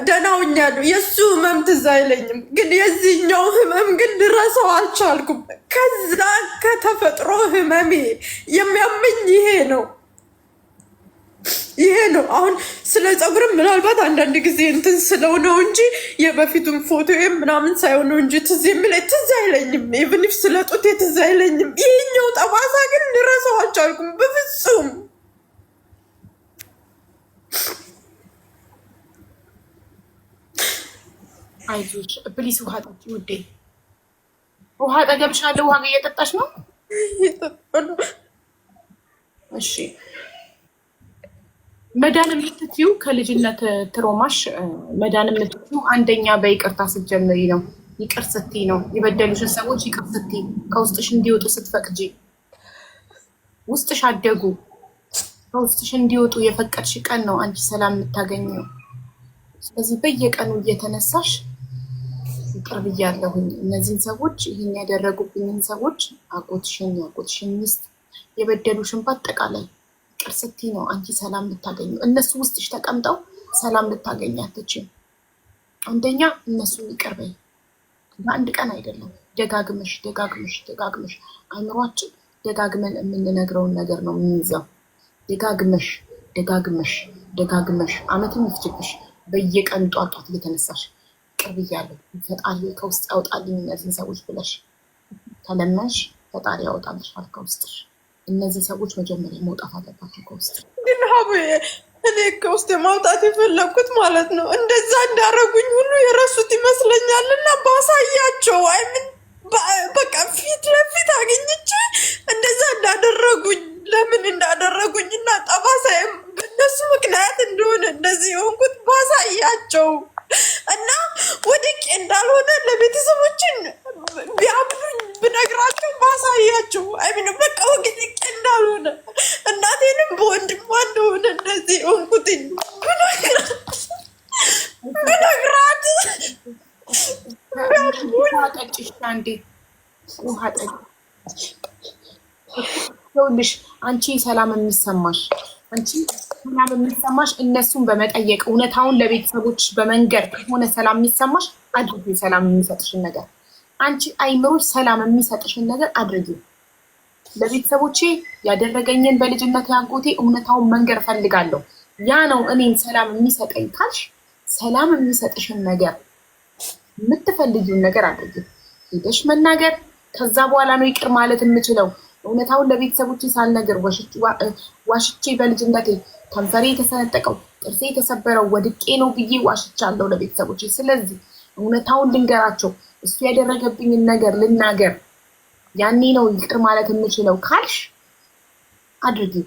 ደህና ሆኛለሁ። የእሱ ህመም ትዝ አይለኝም፣ ግን የዚህኛው ህመም ግን ልረሳው አልቻልኩም። ከዛ ከተፈጥሮ ህመሜ የሚያመኝ ይሄ ነው። አሁን ስለ ፀጉርም ምናልባት አንዳንድ ጊዜ እንትን ስለው ነው እንጂ የበፊቱን ፎቶዬም ምናምን ሳይሆን ነው እንጂ ትዝ የሚለኝ ትዝ አይለኝም። ኢቭኒፍ ስለ ጡቴ ትዝ አይለኝም። ይሄኛው ጠባሳ ግን ልረሳው አልቻልኩም በፍጹም። አይዞሽ ፕሊስ ውሃ ጠጪ ውዴ። ውሃ ጠገብሻለሁ። ውሃ እየጠጣሽ ነው? እሺ መዳን የምትችይው ከልጅነት ትሮማሽ መዳን የምትችይው አንደኛ በይቅርታ ስትጀምሪ ነው። ይቅር ስትይ ነው። የበደሉሽን ሰዎች ይቅር ስትይ ከውስጥሽ እንዲወጡ ስትፈቅጂ፣ ውስጥሽ አደጉ ከውስጥሽ እንዲወጡ የፈቀድሽ ቀን ነው አንቺ ሰላም የምታገኘው። ስለዚህ በየቀኑ እየተነሳሽ ይቅር ብያለሁኝ እነዚህን ሰዎች ይህን ያደረጉብኝን ሰዎች አጎትሽን ሚስት የበደሉሽን በአጠቃላይ ይቅር ስትይ ነው አንቺ ሰላም ልታገኘው። እነሱ ውስጥሽ ተቀምጠው ሰላም ልታገኝ አትችይም። አንደኛ እነሱን ይቅር በይ። በአንድ ቀን አይደለም፣ ደጋግመሽ አይምሯችን ደጋግመን የምንነግረውን ነገር ነው የሚይዘው። ደጋግመሽ አመትም ይፍጅብሽ። በየቀኑ ጧት እየተነሳሽ ይቅር ብያለሁ ፈጣሪ ከውስጥ ያውጣልኝ እነዚህን ሰዎች ብለሽ ተለመንሽ፣ ፈጣሪ ያወጣልሻል ከውስጥሽ። እነዚህ ሰዎች መጀመሪያ መውጣት አለባቸው ከውስጥ። ግን ሀቡ እኔ ከውስጥ ማውጣት የፈለግኩት ማለት ነው እንደዛ እንዳረጉኝ ሁሉ የረሱት ይመስለኛል። እና ባሳያቸው አይምን በቃ ፊት ለፊት አገኝቼ እንደዛ እንዳደረጉኝ ለምን እንዳደረጉኝ እና ጠባሳይም በእነሱ ምክንያት እንደሆነ እንደዚህ የሆንኩት ባሳያቸው እና ወድቄ እንዳልሆነ ለቤተሰቦችን ቢያምኑኝ ብነግራቸው ባሳያቸው አይምን በቃ ወድቄ እንዳልሆነ እናቴንም በወንድሟ እንደሆነ እንደዚህ የሆንኩትኝ ብነግራት ውሃ ጠጪ። ይኸውልሽ አንቺ ሰላም የሚሰማሽ እነሱን በመጠየቅ እውነታውን ለቤተሰቦች በመንገር ከሆነ ሰላም የሚሰማሽ አድርጊ። ሰላም የሚሰጥሽን ነገር አንቺ አይምሮች ሰላም የሚሰጥሽን ነገር አድርጊ። ለቤተሰቦቼ ያደረገኝን በልጅነት ያጎቴ እውነታውን መንገር ፈልጋለሁ፣ ያ ነው እኔን ሰላም የሚሰጠኝ ካልሽ ሰላም የሚሰጥሽን ነገር የምትፈልጊውን ነገር አድርጊ። ሄደሽ መናገር ከዛ በኋላ ነው ይቅር ማለት የምችለው። እውነታውን ለቤተሰቦች ሳልነግር ዋሽቼ በልጅነቴ ከንፈሬ የተሰነጠቀው ጥርሴ የተሰበረው ወድቄ ነው ብዬ ዋሽቻለሁ ለቤተሰቦች። ስለዚህ እውነታውን ልንገራቸው፣ እሱ ያደረገብኝን ነገር ልናገር፣ ያኔ ነው ይቅር ማለት የምችለው ካልሽ አድርጊው።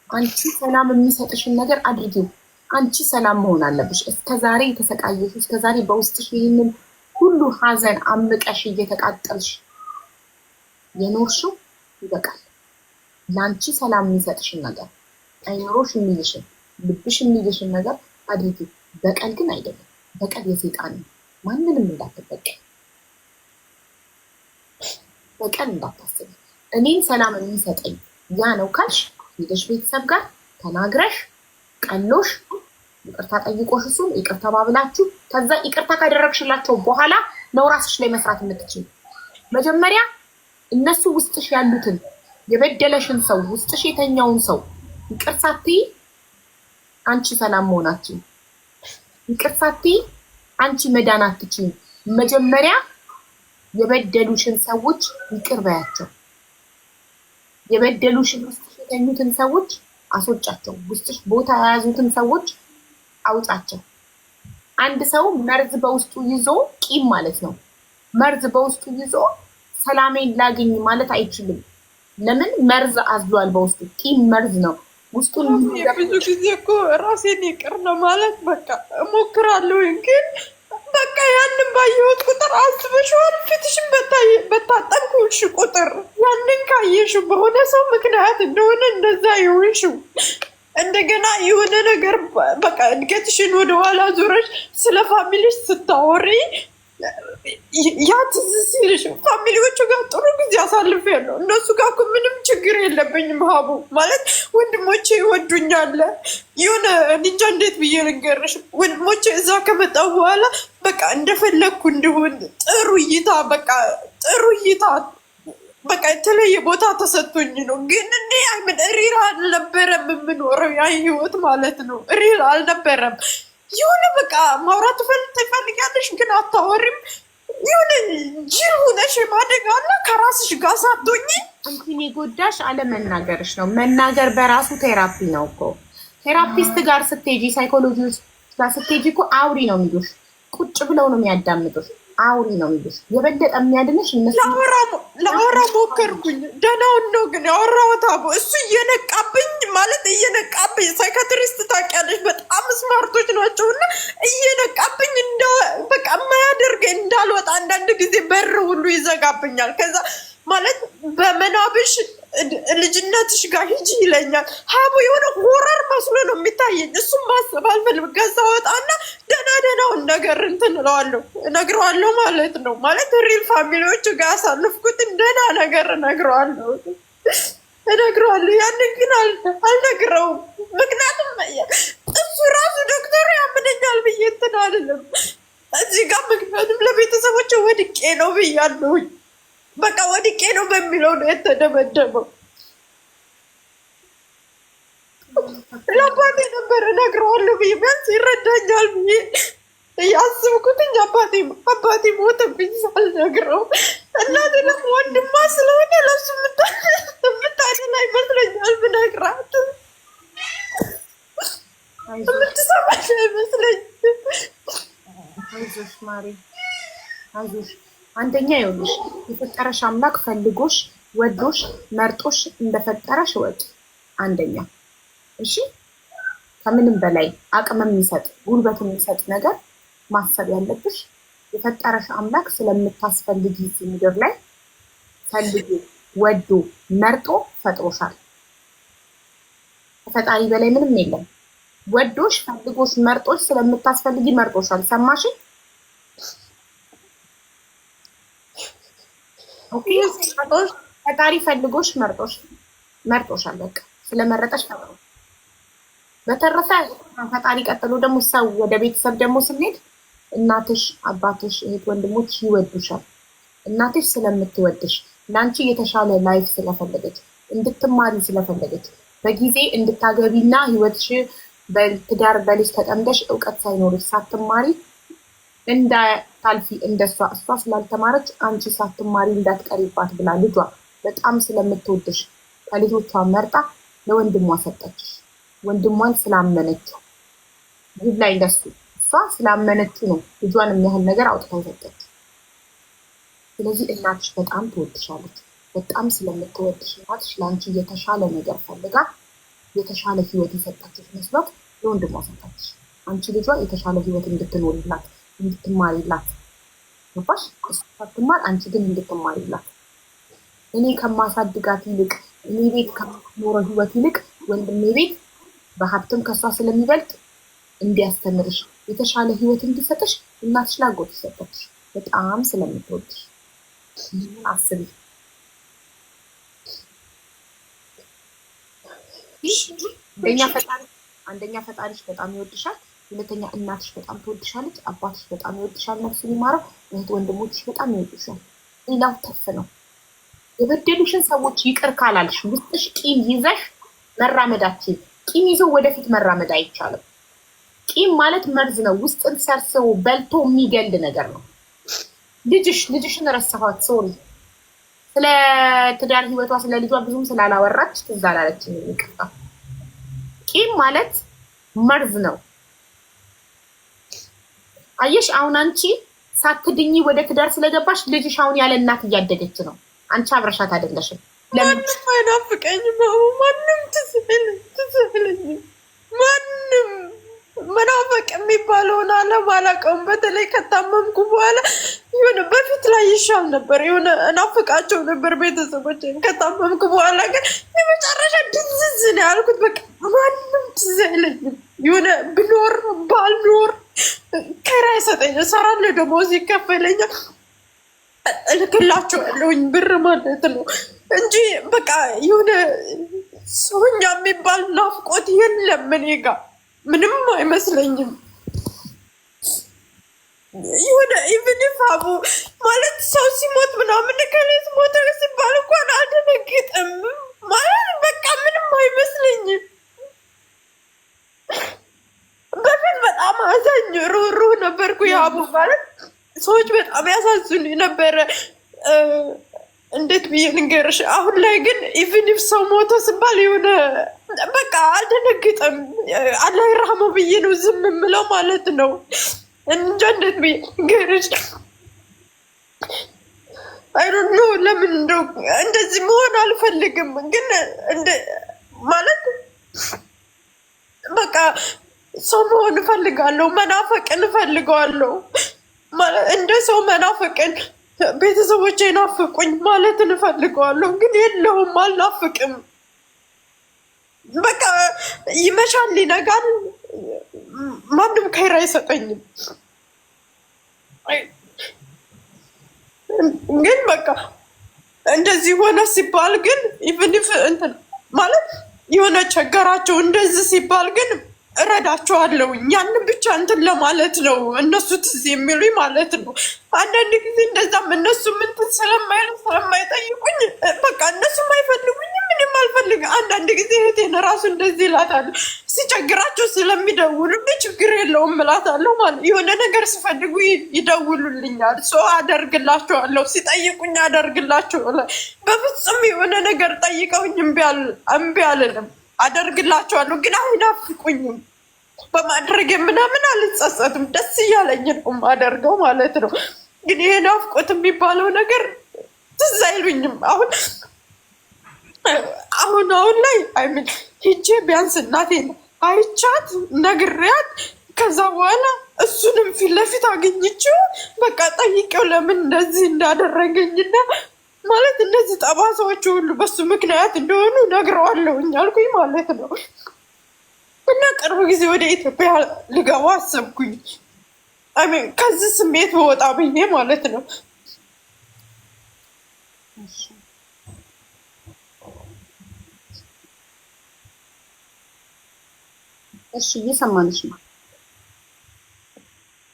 አንቺ ሰላም የሚሰጥሽን ነገር አድርጊው። አንቺ ሰላም መሆን አለብሽ። እስከዛሬ የተሰቃየሽ፣ እስከዛሬ በውስጥሽ ይህንን ሁሉ ሀዘን አምቀሽ እየተቃጠልሽ የኖርሽው ይበቃል። ለአንቺ ሰላም የሚሰጥሽን ነገር፣ አይምሮሽ የሚልሽን፣ ልብሽ የሚልሽን ነገር አድርጊው። በቀል ግን አይደለም። በቀል የሰይጣን ነው። ማንንም እንዳትበቀል፣ በቀል እንዳታስብ። እኔን ሰላም የሚሰጠኝ ያ ነው ካልሽ ሄደሽ ቤተሰብ ጋር ተናግረሽ ቀሎሽ ይቅርታ ጠይቆሽ እሱን ይቅርታ ባብላችሁ ከዛ ይቅርታ ካደረግሽላቸው በኋላ ነው ራስሽ ላይ መስራት የምትችል። መጀመሪያ እነሱ ውስጥሽ ያሉትን የበደለሽን ሰው ውስጥሽ የተኛውን ሰው ይቅር ሳትይ አንቺ ሰላም መሆናችን፣ ይቅር ሳትይ አንቺ መዳን አትችይም። መጀመሪያ የበደሉሽን ሰዎች ይቅር በያቸው። የበደሉሽን ውስጥሽ የተኙትን ሰዎች አስወጫቸው። ውስጥሽ ቦታ የያዙትን ሰዎች አውጣቸው። አንድ ሰው መርዝ በውስጡ ይዞ ቂም ማለት ነው። መርዝ በውስጡ ይዞ ሰላሜን ላግኝ ማለት አይችልም። ለምን? መርዝ አዝሏል በውስጡ። ቂም መርዝ ነው ውስጡን። ብዙ ጊዜ እኮ ራሴን ይቅር ነው ማለት በቃ እሞክራለሁ፣ ግን በቃ ያንን ባየሁት ቁጥር አስበሽዋል። ፊትሽን በታጠብኩሽ ቁጥር ያንን ካየሽው በሆነ ሰው ምክንያት እንደሆነ እንደዛ ይሆንሽው እንደገና የሆነ ነገር በቃ እድገትሽን ወደኋላ ዞረሽ ስለ ፋሚሊሽ ስታወሪ ያ ትዝ ሲልሽ ፋሚሊዎቹ ጋር ጥሩ ጊዜ አሳልፌያለሁ። እነሱ ጋር እኮ ምንም ችግር የለብኝም። ሀቡ ማለት ወንድሞቼ ይወዱኛል። የሆነ እንጃ እንዴት ብዬ ልንገርሽ፣ ወንድሞቼ እዛ ከመጣሁ በኋላ በቃ እንደፈለግኩ እንዲሆን ጥሩ እይታ በቃ የተለየ ቦታ ተሰጥቶኝ ነው። ግን እኔ አይምን ሪል አልነበረም የምኖረው ያ ህይወት ማለት ነው። ሪል አልነበረም። የሆነ በቃ ማውራት ትፈልጊያለሽ ግን አታወሪም። የሆነ ጅል ሆነሽ ማደግ አለ ከራስሽ ጋር ሳትሆኚ። እንትን የጎዳሽ አለመናገርሽ ነው። መናገር በራሱ ቴራፒ ነው እኮ። ቴራፒስት ጋር ስትሄጂ፣ ሳይኮሎጂስት ጋር ስትሄጂ እኮ አውሪ ነው የሚሉሽ። ቁጭ ብለው ነው የሚያዳምጡሽ። አውሪ ነው የሚሉሽ። የበለጠ የሚያድንሽ እነሱ። ለአወራ ሞከርኩኝ፣ ደህናውን ነው ግን ያወራሁት። አቦ እሱ እየነቃብኝ ሳይካትሪስት ታውቂያለሽ፣ በጣም ስማርቶች ናቸው እና እየነቃብኝ በቃ የማያደርገኝ እንዳልወጣ አንዳንድ ጊዜ በር ሁሉ ይዘጋብኛል። ከዛ ማለት በመናብሽ ልጅነትሽ ጋር ሂጂ ይለኛል። ሀቡ የሆነ ሆረር መስሎ ነው የሚታየኝ። እሱም ማሰብ አልፈልግም። ከዛ ወጣና ደህናውን ነገር እንትን እነግረዋለሁ ማለት ነው። ማለት ሪል ፋሚሊዎቹ ጋር ያሳልፍኩትን ደህና ነገር እነግረዋለሁ። ያንን ግን አልነግረውም። ምክንያቱም እሱ ራሱ ዶክተሩ ያምነኛል ብዬ እንትን አልልም እዚህ ጋር። ምክንያቱም ለቤተሰቦች ወድቄ ነው ብያለሁኝ። በቃ ወድቄ ነው በሚለው ነው የተደመደመው። ለአባቴ ነበር እነግረዋለሁ ብዬ ቢያንስ ይረዳኛል ብዬ እያስብኩትኝ አባቴ ሞተብኝ ሳልነግረው። እናቴ ደግሞ ወንድማ ስለሆነ ለሱ የምታድን አይመስለኛል ብነግራት የምትሰማሽ አይመስለኝ። አይዞሽ ማሪ አይዞሽ። አንደኛ ይኸውልሽ የፈጠረሽ አምላክ ፈልጎሽ ወዶሽ መርጦሽ እንደፈጠረሽ ወጥ አንደኛ። እሺ ከምንም በላይ አቅም የሚሰጥ ጉልበት የሚሰጥ ነገር ማሰብ ያለብሽ የፈጠረሽ አምላክ ስለምታስፈልጊ ምድር ላይ ፈልጎ ወዶ መርጦ ፈጥሮሻል። ከፈጣሪ በላይ ምንም የለም። ወዶሽ ፈልጎሽ መርጦሽ ስለምታስፈልጊ መርጦሻል። ሰማሽ? ኦኬ ፈጣሪ ፈልጎሽ መርጦሻል። በቃ ስለመረጠሽ ፈጥሮ። በተረፈ ፈጣሪ ቀጥሎ ደግሞ ሰው ወደ ቤተሰብ ደግሞ ስንሄድ እናትሽ፣ አባትሽ፣ እህት ወንድሞች ይወዱሻል። እናትሽ ስለምትወድሽ ለአንቺ የተሻለ ላይፍ ስለፈለገች እንድትማሪ ስለፈለገች በጊዜ እንድታገቢና ህይወትሽ በትዳር በልጅ ተጠምደሽ እውቀት ሳይኖርሽ ሳትማሪ እንዳታልፊ እንደሷ እሷ ስላልተማረች አንቺ ሳትማሪ እንዳትቀሪባት ብላ ልጇ በጣም ስለምትወድሽ ከልጆቿ መርጣ ለወንድሟ ሰጠችሽ። ወንድሟን ስላመነችው ግብ ላይ እንደሱ እሷ ስላመነችው ነው ልጇን የሚያህል ነገር አውጥታ ሰጠች። ስለዚህ እናትሽ በጣም ትወድሻለች። በጣም ስለምትወድሽ እናትሽ ለአንቺ የተሻለ ነገር ፈልጋ የተሻለ ህይወት የሰጣችሽ መስሏት ለወንድሟ ሰጠችሽ። አንቺ ልጇ የተሻለ ህይወት እንድትኖርላት እንድትማሪላት ገባሽ? እሷ ሳትማር አንቺ ግን እንድትማሪላት እኔ ከማሳድጋት ይልቅ እኔ ቤት ከኖረ ህይወት ይልቅ ወንድሜ ቤት በሀብትም ከሷ ስለሚበልጥ እንዲያስተምርሽ የተሻለ ህይወት እንዲሰጥሽ እናትሽ ላጎት ሰጠችሽ። በጣም ስለምትወድሽ አስቢ። አንደኛ ፈጣሪሽ በጣም ይወድሻል። ሁለተኛ እናትሽ በጣም ትወድሻለች። አባትሽ በጣም ይወድሻል። ነፍሱን ይማረው። እህት ወንድሞችሽ በጣም ይወድሻል። ሌላው ተፍ ነው። የበደሉሽን ሰዎች ይቅር ካላልሽ ውስጥሽ ቂም ይዘሽ መራመዳችን ቂም ይዞ ወደፊት መራመድ አይቻልም። ቂም ማለት መርዝ ነው። ውስጥን ሰርስቦ በልቶ የሚገል ነገር ነው። ልጅሽን ረሳኋት። ሶሪ ስለ ትዳር ህይወቷ ስለ ልጇ ብዙም ስላላወራች ትዝ አላለችኝ። ይቅርታ። ቂም ማለት መርዝ ነው። አየሽ፣ አሁን አንቺ ሳትድኚ ወደ ትዳር ስለገባሽ ልጅሽ አሁን ያለ እናት እያደገች ነው። አንቺ አብረሻት አይደለሽም። ማንም አይናፍቀኝም። ማንም ትዝ አይለኝም። ማንም መናፈቅ የሚባለውን ዓለም አላውቀውም። በተለይ ከታመምኩ በኋላ የሆነ በፊት ላይ ይሻል ነበር፣ የሆነ እናፍቃቸው ነበር ቤተሰቦችን። ከታመምኩ በኋላ ግን የመጨረሻ ድንዝዝ ነው ያልኩት። በቃ ማንም ትዝ አይለኝም። የሆነ ብኖር ባልኖር ኪራይ ሰጠኝ እሰራለሁ፣ ደሞዝ ይከፈለኛል፣ እልክላቸዋለሁኝ ብር ማለት ነው እንጂ በቃ የሆነ ሰውኛ የሚባል ናፍቆት የለም እኔ ጋ። ምንም አይመስለኝም። የሆነ ኢቭን ፋቡ ማለት ሰው ሲሞት ምናምን ከሌት ሞተ ሲባል እንኳን አልደነግጥም ማለት በቃ ምንም አይመስለኝም። በፊት በጣም አዛኝ ሩህሩህ ነበርኩ። የአቡ ማለት ሰዎች በጣም ያሳዝኑ ነበረ። እንዴት ብዬ ልንገርሽ? አሁን ላይ ግን ኢቭን ሰው ሞተ ሲባል የሆነ በቃ አልደነግጥም። አላህ ይርሐመው ብዬ ነው ዝም የምለው ማለት ነው። እንጃ እንዴት ብዬ ልንገርሽ? አይ ዶንት ኖ ለምን እንደው እንደዚህ መሆን አልፈልግም፣ ግን ማለት በቃ ሰው መሆን እፈልጋለሁ። መናፈቅን እፈልገዋለሁ ማለት እንደ ሰው መናፈቅን ቤተሰቦቼ ናፍቁኝ ማለት እንፈልገዋለሁ፣ ግን የለውም፣ አልናፍቅም። በቃ ይመሻል ይነጋል፣ ማንም ከይራ አይሰጠኝም። ግን በቃ እንደዚህ ሆነ ሲባል ግን ኢቭን እንትን ማለት የሆነ ቸገራቸው እንደዚህ ሲባል ግን እረዳቸዋለሁ። ያንን ብቻ እንትን ለማለት ነው እነሱ ትዝ የሚሉኝ ማለት ነው። አንዳንድ ጊዜ እንደዛም እነሱ ምንትን ስለማይጠይቁኝ በቃ እነሱም አይፈልጉኝም፣ ምንም አልፈልግ። አንዳንድ ጊዜ እህቴን ራሱ እንደዚህ እላታለሁ፣ ሲቸግራቸው ስለሚደውሉልኝ ችግር የለውም እላታለሁ ማለት የሆነ ነገር ሲፈልጉ ይደውሉልኛል፣ ሰው አደርግላቸዋለሁ፣ ሲጠይቁኝ አደርግላቸዋለሁ። በፍጹም የሆነ ነገር ጠይቀውኝ እምቢ አልልም፣ አደርግላቸዋለሁ። ግን አይናፍቁኝም። በማድረግ ምናምን አልጸጸትም፣ ደስ እያለኝ ነው የማደርገው ማለት ነው። ግን ይሄ ናፍቆት የሚባለው ነገር ትዝ አይሉኝም። አሁን ላይ አይምን ሂጄ ቢያንስ እናቴን አይቻት ነግሬያት ከዛ በኋላ እሱንም ፊት ለፊት አግኝቼው በቃ ጠይቄው ለምን እንደዚህ እንዳደረገኝና ማለት እነዚህ ጠባሳዎች ሁሉ በሱ ምክንያት እንደሆኑ ነግረዋለሁኝ አልኩኝ ማለት ነው። እና ቅርብ ጊዜ ወደ ኢትዮጵያ ልገባ አሰብኩኝ። አሜን ከዚህ ስሜት በወጣ ብዬ ማለት ነው። እሺ እየሰማንሽ ነው።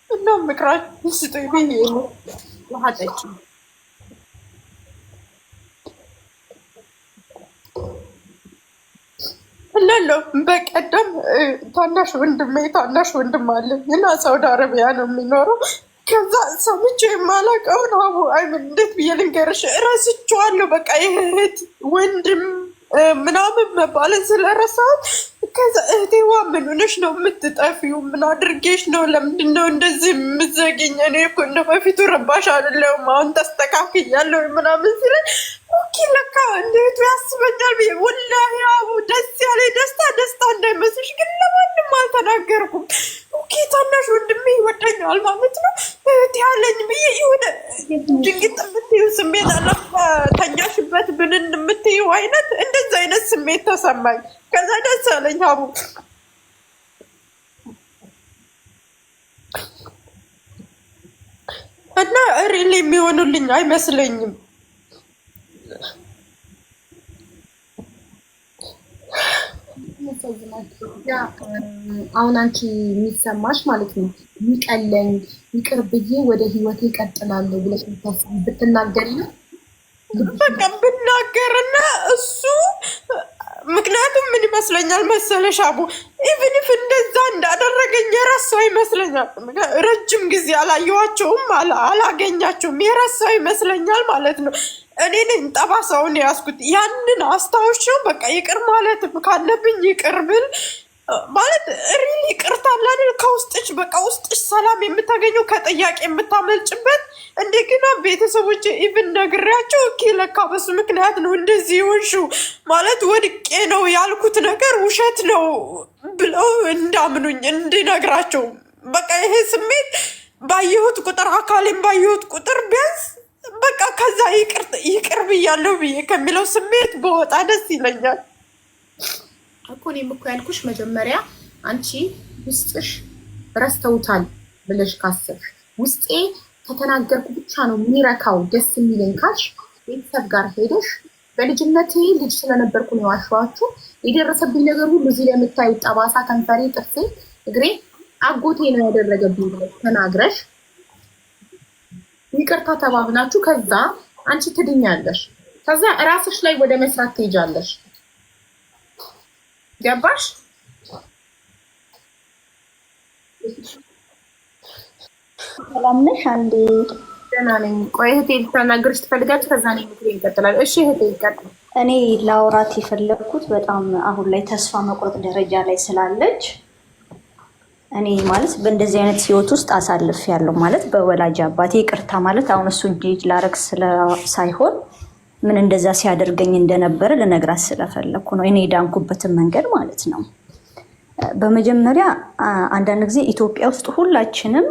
እና ምክራችሁን ስጡኝ ብዬ ነው። ውሃ ጠጪ። እላለሁ። በቀደም ታናሽ ወንድም አለኝ እና ሳውዲ አረቢያ ነው የሚኖረው። ከዛ ሰምቼ የማላውቀውን አቡ አይምን እንዴት ብዬ ልንገርሽ፣ እረስቸዋለሁ። በቃ የእህት ወንድም ምናምን መባልን ስለረሳሁት ከዛ እህቴዋ ምን ሆነሽ ነው የምትጠፊው? ምን አድርጌሽ ነው? ለምንድን ነው እንደዚህ የምትዘጊኝ? እኔ እኮ እንደ በፊቱ ረባሽ አይደለሁም፣ አሁን ተስተካክያለሁ ምናምን ሲለኝ ኦኬ ለካ እንዴቱ ያስበኛል ብዬ ወላሂ አቡ ደስ ያለ ደስታ እንዳይመስልሽ፣ ግን ለማንም አልተናገርኩም። ኦኬ ታናሽ ወንድሜ ይወደኛል ማለት ነው እህቴ ያለኝ ብዬ የሆነ ድንግጥ የምትይው ስሜት አለ፣ ተኛሽበት ብንን የምትይው አይነት እንደዚህ አይነት ስሜት ተሰማኝ። ከዛ ደስ አለኝ አቡ እና ሪል የሚሆኑልኝ አይመስለኝም። አሁን አንቺ የሚሰማሽ ማለት ነው የሚቀለኝ ይቅር ብዬ ወደ ህይወቴ እቀጥላለሁ ብለሽ ብትናገሪ ነው በቃ ብናገርና እሱ ምክንያቱም ምን ይመስለኛል መሰለሽ አቡ ኢቭን እንደዛ እንዳደረገኝ የረሳው ይመስለኛል። ረጅም ጊዜ አላየኋቸውም፣ አላገኛቸውም፣ የረሳው ይመስለኛል ማለት ነው። እኔ ነኝ ጠባሳውን ያዝኩት። ያንን አስታውሻው በቃ ይቅር ማለት ካለብኝ ይቅር ብል ማለት ሪሊ ይቅርታ አላለ ከውስጥሽ በቃ ውስጥሽ ሰላም የምታገኘው ከጥያቄ የምታመልጭበት። እንደገና ቤተሰቦች ኢቭን ነግሬያቸው ኦኬ ለካ በሱ ምክንያት ነው እንደዚህ ይሆንሽው ማለት ወድቄ ነው ያልኩት ነገር ውሸት ነው ብለው እንዳምኑኝ እንድነግራቸው በቃ ይሄ ስሜት ባየሁት ቁጥር አካሌም ባየሁት ቁጥር ቢያንስ በቃ ከዛ ይቅር ብያለሁ ብዬ ከሚለው ስሜት በወጣ ደስ ይለኛል እኮ። እኔም እኮ ያልኩሽ መጀመሪያ አንቺ ውስጥሽ ረስተውታል ብለሽ ካሰብሽ ውስጤ ከተናገርኩ ብቻ ነው የሚረካው ደስ የሚለኝ ካልሽ ቤተሰብ ጋር ሄደሽ በልጅነቴ ልጅ ስለነበርኩ ነው ዋሽዋችሁ የደረሰብኝ ነገር ሁሉ እዚህ ላይ የምታዩት ጠባሳ፣ ከንፈሬ፣ ጥርሴ፣ እግሬ አጎቴ ነው ያደረገብኝ ብለሽ ተናግረሽ ይቅርታ ተባብናችሁ ከዛ አንቺ ትድኛለሽ። ከዛ እራስሽ ላይ ወደ መስራት ትሄጃለሽ። ገባሽ? ሰላም ነሽ? አንዴ ደህና ነኝ። ቆይ እህቴ ልታናግርሽ ትፈልጋለች። ከዛ እኔ ምክሬ ይቀጥላል። እሺ እህቴ ይቀጥል። እኔ ላውራት የፈለግኩት በጣም አሁን ላይ ተስፋ መቁረጥ ደረጃ ላይ ስላለች እኔ ማለት በእንደዚህ አይነት ህይወት ውስጥ አሳልፍ ያለው ማለት በወላጅ አባቴ ይቅርታ ማለት አሁን እሱ እንጂ ላረግ ሳይሆን ምን እንደዛ ሲያደርገኝ እንደነበረ ልነግራት ስለፈለኩ ነው። እኔ ዳንኩበትን መንገድ ማለት ነው። በመጀመሪያ አንዳንድ ጊዜ ኢትዮጵያ ውስጥ ሁላችንም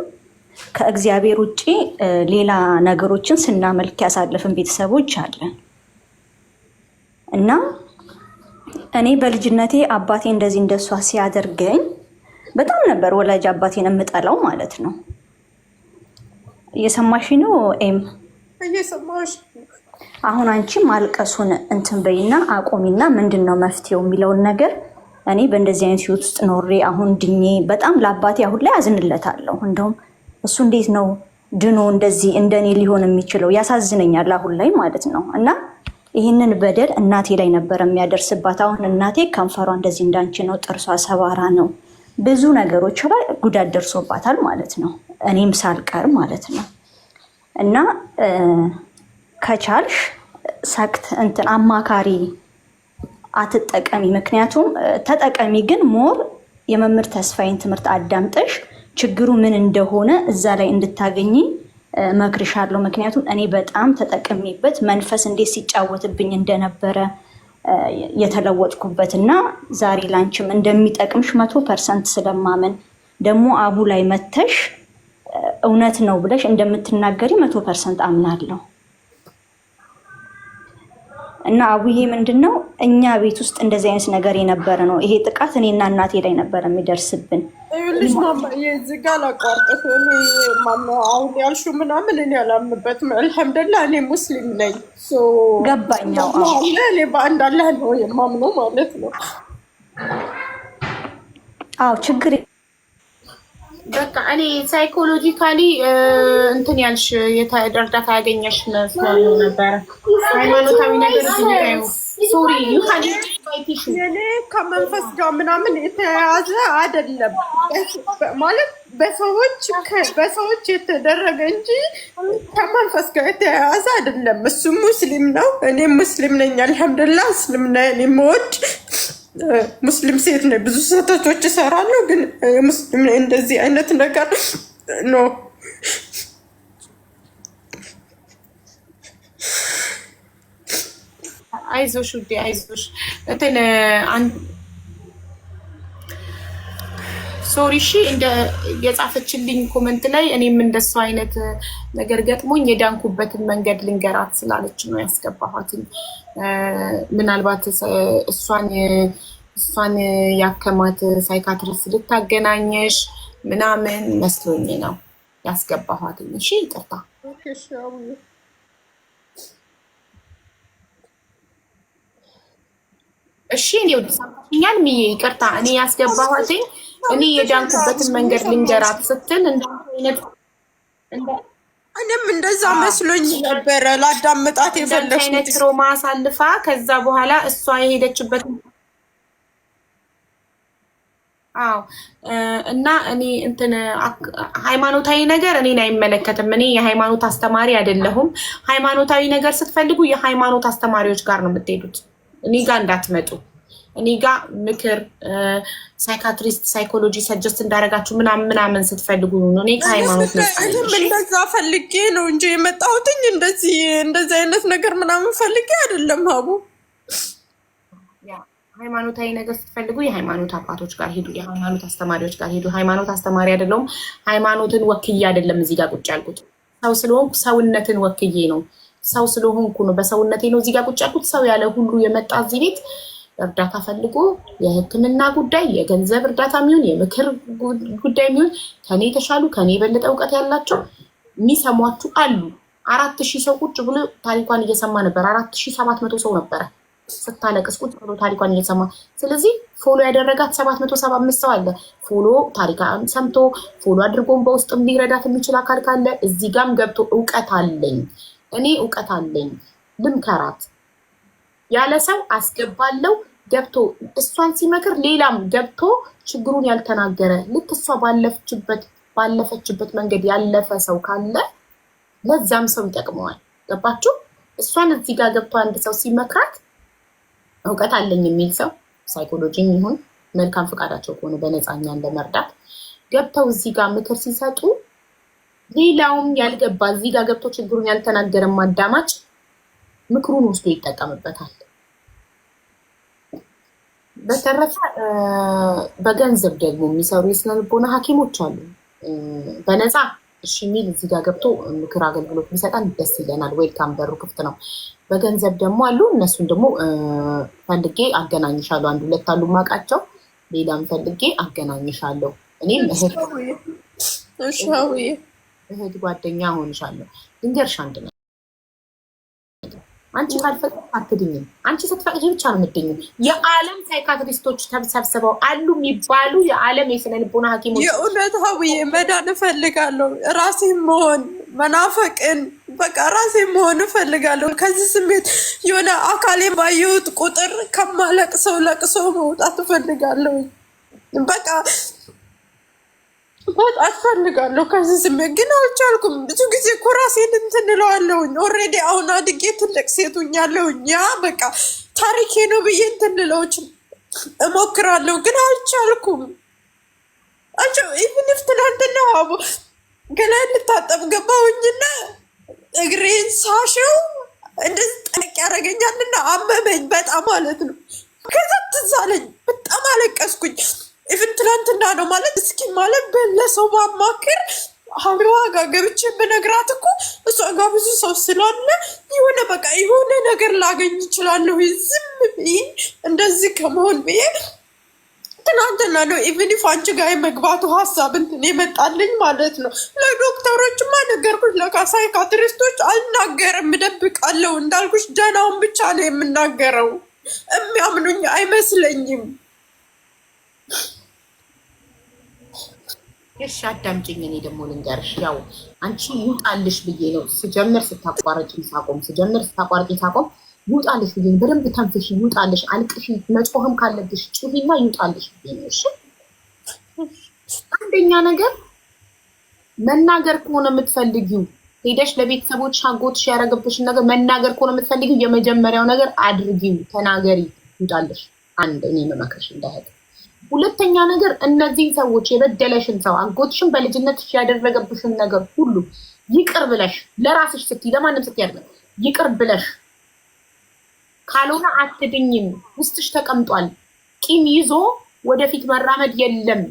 ከእግዚአብሔር ውጪ ሌላ ነገሮችን ስናመልክ ያሳለፍን ቤተሰቦች አለን እና እኔ በልጅነቴ አባቴ እንደዚህ እንደሷ ሲያደርገኝ በጣም ነበር ወላጅ አባቴን የምጠላው ማለት ነው። እየሰማሽ ነው ኤም? እየሰማሽ። አሁን አንቺ ማልቀሱን እንትን በይና አቆሚና ምንድነው መፍትሄው የሚለውን ነገር እኔ በእንደዚህ አይነት ህይወት ውስጥ ኖሬ አሁን ድኜ በጣም ለአባቴ አሁን ላይ አዝንለታለሁ። እንደውም እሱ እንዴት ነው ድኖ እንደዚህ እንደኔ ሊሆን የሚችለው ያሳዝነኛል አሁን ላይ ማለት ነው። እና ይህንን በደል እናቴ ላይ ነበር የሚያደርስባት። አሁን እናቴ ከንፈሯ እንደዚህ እንዳንቺ ነው፣ ጥርሷ ሰባራ ነው፣ ብዙ ነገሮች ላይ ጉዳት ደርሶባታል ማለት ነው፣ እኔም ሳልቀር ማለት ነው። እና ከቻልሽ ሰክት እንትን አማካሪ አትጠቀሚ። ምክንያቱም ተጠቀሚ ግን ሞር የመምህር ተስፋዬን ትምህርት አዳምጠሽ ችግሩ ምን እንደሆነ እዛ ላይ እንድታገኝ መክርሻለሁ። ምክንያቱም እኔ በጣም ተጠቅሜበት መንፈስ እንዴት ሲጫወትብኝ እንደነበረ የተለወጥኩበት እና ዛሬ ላንቺም እንደሚጠቅምሽ 100% ስለማመን ደግሞ አቡ ላይ መተሽ እውነት ነው ብለሽ እንደምትናገሪ 100% አምናለሁ። እና አቡዬ ምንድነው እኛ ቤት ውስጥ እንደዚህ አይነት ነገር የነበረ ነው። ይሄ ጥቃት እኔና እናቴ ላይ ነበር የሚደርስብን። ልጅ ማማ የዚህ ጋር ላቋርጥሽ። እኔ ማማ አሁን ያልሽው ምናምን እኔ አላምንበትም። አልሐምዱሊላህ እኔ ሙስሊም ነኝ። ገባኛው እኔ በአንድ አላህ ነው የማምነው ማለት ነው። አዎ ችግር በቃ እኔ ሳይኮሎጂካሊ እንትን ያልሽ እርዳታ ያገኘሽ መስሎኝ ነበረ። ሃይማኖታዊ ነገር ሶሪ ዩ ካን የኔ ከመንፈስ ጋር ምናምን የተያያዘ አይደለም ማለት በሰዎች የተደረገ እንጂ ከመንፈስ ጋር የተያያዘ አይደለም። እሱ ሙስሊም ነው፣ እኔም ሙስሊም ነኝ። አልሐምዱሊላህ እስልምና የምወድ ሙስሊም ሴት ነኝ። ብዙ ስህተቶች እሰራለሁ፣ ግን ሙስሊም ነኝ። እንደዚህ አይነት ነገር ነው። አይዞሽ ውዴ አይዞሽ። ሶሪ እሺ። እንደ የጻፈችልኝ ኮመንት ላይ እኔም እንደሱ አይነት ነገር ገጥሞኝ የዳንኩበትን መንገድ ልንገራት ስላለች ነው ያስገባኋትኝ። ምናልባት እሷን ያከማት ሳይካትሪስት ልታገናኘሽ ምናምን መስሎኝ ነው ያስገባኋትኝ። እሺ ይቅርታ። እሺ እኔ ወድሳኛል ምዬ ይቅርታ። እኔ ያስገባኋትኝ እኔ የዳንኩበትን መንገድ ልንገራት ስትል እኔም እንደዛ መስሎኝ ነበረ ላዳምጣት የፈለኩት። አይነት ትሮማ አሳልፋ ከዛ በኋላ እሷ የሄደችበትን እና እኔ ሃይማኖታዊ ነገር እኔን አይመለከትም። እኔ የሃይማኖት አስተማሪ አይደለሁም። ሃይማኖታዊ ነገር ስትፈልጉ የሃይማኖት አስተማሪዎች ጋር ነው የምትሄዱት። እኔ ጋር እንዳትመጡ። እኔ ጋር ምክር ሳይካትሪስት ሳይኮሎጂ ሰጀስት እንዳደረጋችሁ ምናምን ስትፈልጉ ነው። እኔ ከሃይማኖት ነው እንደዛ ፈልጌ ነው እንጂ የመጣሁትኝ እንደዚህ አይነት ነገር ምናምን ፈልጌ አይደለም። ሀቡ ሃይማኖታዊ ነገር ስትፈልጉ የሃይማኖት አባቶች ጋር ሄዱ፣ የሃይማኖት አስተማሪዎች ጋር ሄዱ። ሃይማኖት አስተማሪ አይደለሁም። ሃይማኖትን ወክዬ አይደለም እዚህ ጋር ቁጭ ያልኩት። ሰው ስለሆንኩ ሰውነትን ወክዬ ነው። ሰው ስለሆንኩ ነው፣ በሰውነቴ ነው እዚህ ጋር ቁጭ ያልኩት። ሰው ያለ ሁሉ የመጣ እዚህ ቤት እርዳታ ፈልጎ የሕክምና ጉዳይ የገንዘብ እርዳታ የሚሆን የምክር ጉዳይ የሚሆን ከኔ የተሻሉ ከኔ የበለጠ እውቀት ያላቸው የሚሰሟችሁ አሉ። 4000 ሰው ቁጭ ብሎ ታሪኳን እየሰማ ነበር። 4700 ሰው ነበረ ስታለቅስ ቁጭ ብሎ ታሪኳን እየሰማ። ስለዚህ ፎሎ ያደረጋት 775 ሰው አለ። ፎሎ ታሪካን ሰምቶ ፎሎ አድርጎን በውስጥም ሊረዳት የሚችል አካል ካለ እዚህ ጋም ገብቶ እውቀት አለኝ እኔ እውቀት አለኝ ልምከራት ያለ ሰው አስገባለው። ገብቶ እሷን ሲመክር ሌላም ገብቶ ችግሩን ያልተናገረ ልክ እሷ ባለፈችበት መንገድ ያለፈ ሰው ካለ ለዛም ሰው ይጠቅመዋል። ገባችሁ? እሷን እዚህ ጋር ገብቶ አንድ ሰው ሲመክራት እውቀት አለኝ የሚል ሰው ሳይኮሎጂም ይሁን መልካም ፈቃዳቸው ከሆነ በነፃኛን ለመርዳት ገብተው እዚህ ጋር ምክር ሲሰጡ ሌላውም ያልገባ እዚህ ጋር ገብቶ ችግሩን ያልተናገረ ማዳማጭ ምክሩን ወስዶ ይጠቀምበታል። በተረፈ በገንዘብ ደግሞ የሚሰሩ የስነ ልቦና ሐኪሞች አሉ። በነፃ እሺ የሚል እዚህ ጋር ገብቶ ምክር አገልግሎት ቢሰጣን ደስ ይለናል። ዌልካም፣ በሩ ክፍት ነው። በገንዘብ ደግሞ አሉ። እነሱን ደግሞ ፈልጌ አገናኝሻለሁ። 1-2 አሉ ማውቃቸው። ሌላም ፈልጌ አገናኝሻለሁ። እኔም እህት ጓደኛ ሆንሻለሁ። ልንገርሽ አንድ ነው። አንቺ ካልፈቀድሽ አትድኝም። አንቺ ስትፈቅጂ ብቻ ነው የምትድኝው። የዓለም ሳይካትሪስቶች ተሰብስበው አሉ የሚባሉ የዓለም የስነ ልቦና ሐኪሞች የእውነት ሀውዬ መዳን እፈልጋለሁ። ራሴን መሆን መናፈቅን በቃ ራሴን መሆን እፈልጋለሁ። ከዚህ ስሜት የሆነ አካሌ ባየሁት ቁጥር ከማለቅሰው ለቅሶ መውጣት እፈልጋለሁ። በቃ መውጣት እፈልጋለሁ ከዚህ ስሜት፣ ግን አልቻልኩም። ብዙ ጊዜ እኮ ራሴን እንትን እለዋለሁኝ። ኦልሬዲ አሁን አድጌ ትልቅ ሴት ሆኛለሁኝ። ያ በቃ ታሪኬ ነው ብዬ እንትን ልለው እሞክራለሁ፣ ግን አልቻልኩም። ኢቭን ትናንትና አቦ ገላይ ልታጠብ ገባሁኝና እግሬን ሳሸው እንደዚህ ጠቅ ያደረገኛልና አመመኝ በጣም ማለት ነው። ከዛ ትዝ አለኝ፣ በጣም አለቀስኩኝ። ኢቭን ትናንትና ነው ማለት እስኪ ማለት ለሰው ባማክር ሀቢባ ጋር ገብቼ ብነግራት እኮ እሷ ጋር ብዙ ሰው ስላለ የሆነ በቃ የሆነ ነገር ላገኝ ይችላለሁ ዝም ብዬ እንደዚህ ከመሆን ብዬ ትናንትና ነው ኢቭን ኢፍ አንቺ ጋር የመግባቱ ሀሳብ እንትን የመጣልኝ ማለት ነው። ለዶክተሮችማ ነገርኩሽ፣ ለሳይካትሪስቶች አልናገርም፣ እደብቃለሁ። እንዳልኩሽ ደህናውን ብቻ ነው የምናገረው። የሚያምኑኝ አይመስለኝም። እሺ አዳምጪኝ። እኔ ደግሞ ልንገርሽ፣ ያው አንቺ ይውጣልሽ ብዬ ነው ስጀምር ስታቋርጪ ሳቆም ይውጣልሽ ብዬ በደንብ ተንፍሽ፣ ይውጣልሽ፣ አልቅሽ፣ መጮህም ካለብሽ ጩሂና ይውጣልሽ ብዬ ነው። እሺ አንደኛ ነገር መናገር ከሆነ የምትፈልጊው ሄደሽ ለቤተሰቦች አጎትሽ ያረገብሽን ነገር መናገር ከሆነ የምትፈልጊው የመጀመሪያው ነገር አድርጊው፣ ተናገሪ፣ ይውጣልሽ። አንድ እኔ መመክርሽ እንዳይሄድ። ሁለተኛ ነገር እነዚህ ሰዎች የበደለሽን ሰው አጎትሽን በልጅነትሽ ያደረገብሽን ነገር ሁሉ ይቅር ብለሽ ለራስሽ ስትይ ለማንም ስትይ አይደለም ይቅር ብለሽ ካልሆነ አትድኝም። ውስጥሽ ተቀምጧል። ቂም ይዞ ወደፊት መራመድ የለም።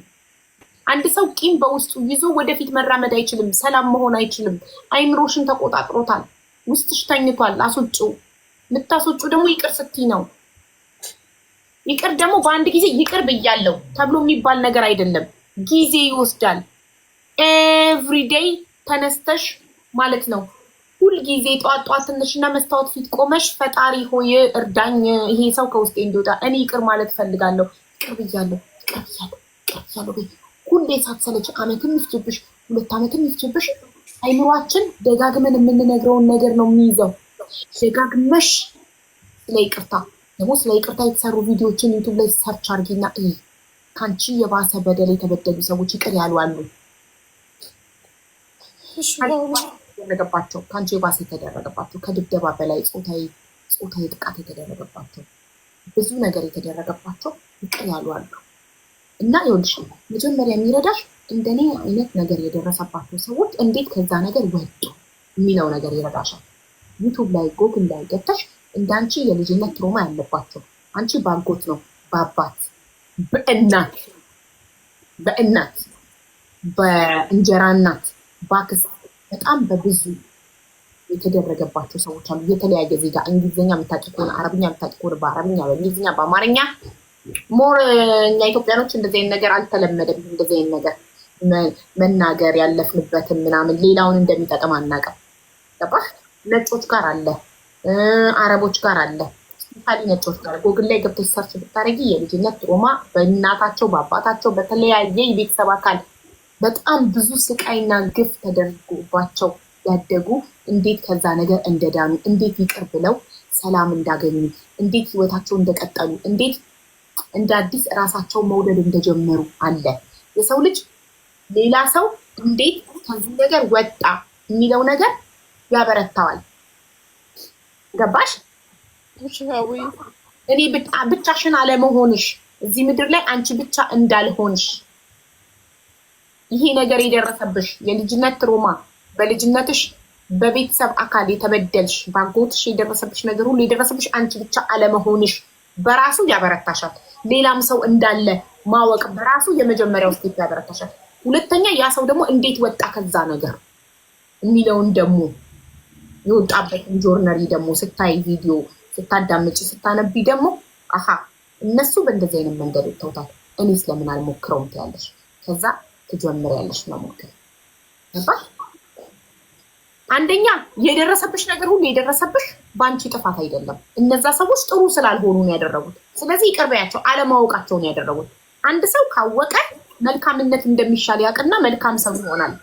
አንድ ሰው ቂም በውስጡ ይዞ ወደፊት መራመድ አይችልም። ሰላም መሆን አይችልም። አይምሮሽን ተቆጣጥሮታል። ውስጥሽ ተኝቷል። አስወጪው። የምታስወጪው ደግሞ ይቅር ስትይ ነው። ይቅር ደግሞ በአንድ ጊዜ ይቅር ብያለሁ ተብሎ የሚባል ነገር አይደለም። ጊዜ ይወስዳል። ኤቭሪዴይ ተነስተሽ ማለት ነው። ሁል ጊዜ ጧት ጧት ትንሽና መስታወት ፊት ቆመሽ ፈጣሪ ሆይ እርዳኝ፣ ይሄ ሰው ከውስጤ እንዲወጣ እኔ ይቅር ማለት ፈልጋለሁ፣ ይቅር ብያለሁ፣ ይቅር ብያለሁ፣ ይቅር ብያለሁ። ሁሌ ሳትሰለች ዓመትም ይፍጅብሽ 2 ዓመትም ይፍጅብሽ። አይምሯችን ደጋግመን የምንነግረውን ነገር ነው የሚይዘው። ደጋግመሽ ስለ ይቅርታ ደግሞ ስለ ይቅርታ የተሰሩ ቪዲዮዎችን ዩቱብ ላይ ሰርች አድርጊና ከአንቺ የባሰ በደል የተበደሉ ሰዎች ይቅር ያሉ አሉ። የተደረገባቸው ከአንቺ የባሰ የተደረገባቸው ከድብደባ በላይ ጾታዊ ጥቃት የተደረገባቸው ብዙ ነገር የተደረገባቸው ይቅር ያሉ አሉ። እና ይኸውልሽ መጀመሪያ የሚረዳሽ እንደኔ አይነት ነገር የደረሰባቸው ሰዎች እንዴት ከዛ ነገር ወጡ የሚለው ነገር ይረዳሻል። ዩቱብ ላይ ጎግል ላይ ገብተሽ እንዳንቺ የልጅነት ትሮማ ያለባቸው አንቺ ባጎት ነው በአባት በእናት በእንጀራ እናት ባክስ በጣም በብዙ የተደረገባቸው ሰዎች አሉ። የተለያየ ዜጋ እንግሊዝኛ የምታውቂ ከሆነ አረብኛ የምታውቂ ከሆነ በአረብኛ በእንግሊዝኛ በአማርኛ ሞር እኛ ኢትዮጵያኖች እንደዚህ አይነት ነገር አልተለመደም። እንደዚህ አይነት ነገር መናገር ያለፍንበትን ምናምን ሌላውን እንደሚጠቅም አናውቅም። ገባሽ? ነጮች ጋር አለ፣ አረቦች ጋር አለ። ስፔሻሊ ነጮች ጋር ጎግል ላይ ገብተሽ ሰርች ብታደርጊ የልጅነት ትሮማ በእናታቸው በአባታቸው በተለያየ የቤተሰብ አካል በጣም ብዙ ስቃይና ግፍ ተደርጎባቸው ያደጉ እንዴት ከዛ ነገር እንደዳኑ፣ እንዴት ይቅር ብለው ሰላም እንዳገኙ፣ እንዴት ህይወታቸው እንደቀጠሉ፣ እንዴት እንደ አዲስ እራሳቸው መውደድ እንደጀመሩ አለ። የሰው ልጅ ሌላ ሰው እንዴት ከዚህ ነገር ወጣ የሚለው ነገር ያበረታዋል። ገባሽ? እኔ ብቻሽን አለመሆንሽ እዚህ ምድር ላይ አንቺ ብቻ እንዳልሆንሽ ይሄ ነገር የደረሰብሽ የልጅነት ትሮማ በልጅነትሽ በቤተሰብ አካል የተበደልሽ ባጎትሽ የደረሰብሽ ነገር ሁሉ የደረሰብሽ አንቺ ብቻ አለመሆንሽ በራሱ ያበረታሻል። ሌላም ሰው እንዳለ ማወቅ በራሱ የመጀመሪያው ስቴፕ ያበረታሻል። ሁለተኛ ያ ሰው ደግሞ እንዴት ወጣ ከዛ ነገር የሚለውን ደግሞ የወጣበትን ጆርነሪ ደግሞ ስታይ ቪዲዮ ስታዳምጪ ስታነቢ ደግሞ አሃ እነሱ በእንደዚህ አይነት መንገድ ወጥተውታል፣ እኔ ስለምን አልሞክረውም ትያለሽ። ከዛ ትጀምሪያለሽ መሞከር። ገባሽ? አንደኛ የደረሰብሽ ነገር ሁሉ የደረሰብሽ በአንቺ ጥፋት አይደለም። እነዛ ሰዎች ጥሩ ስላልሆኑ ነው ያደረጉት። ስለዚህ ይቅር በያቸው። አለማወቃቸውን ያደረጉት። አንድ ሰው ካወቀ መልካምነት እንደሚሻል ያውቅና መልካም ሰው ይሆናል።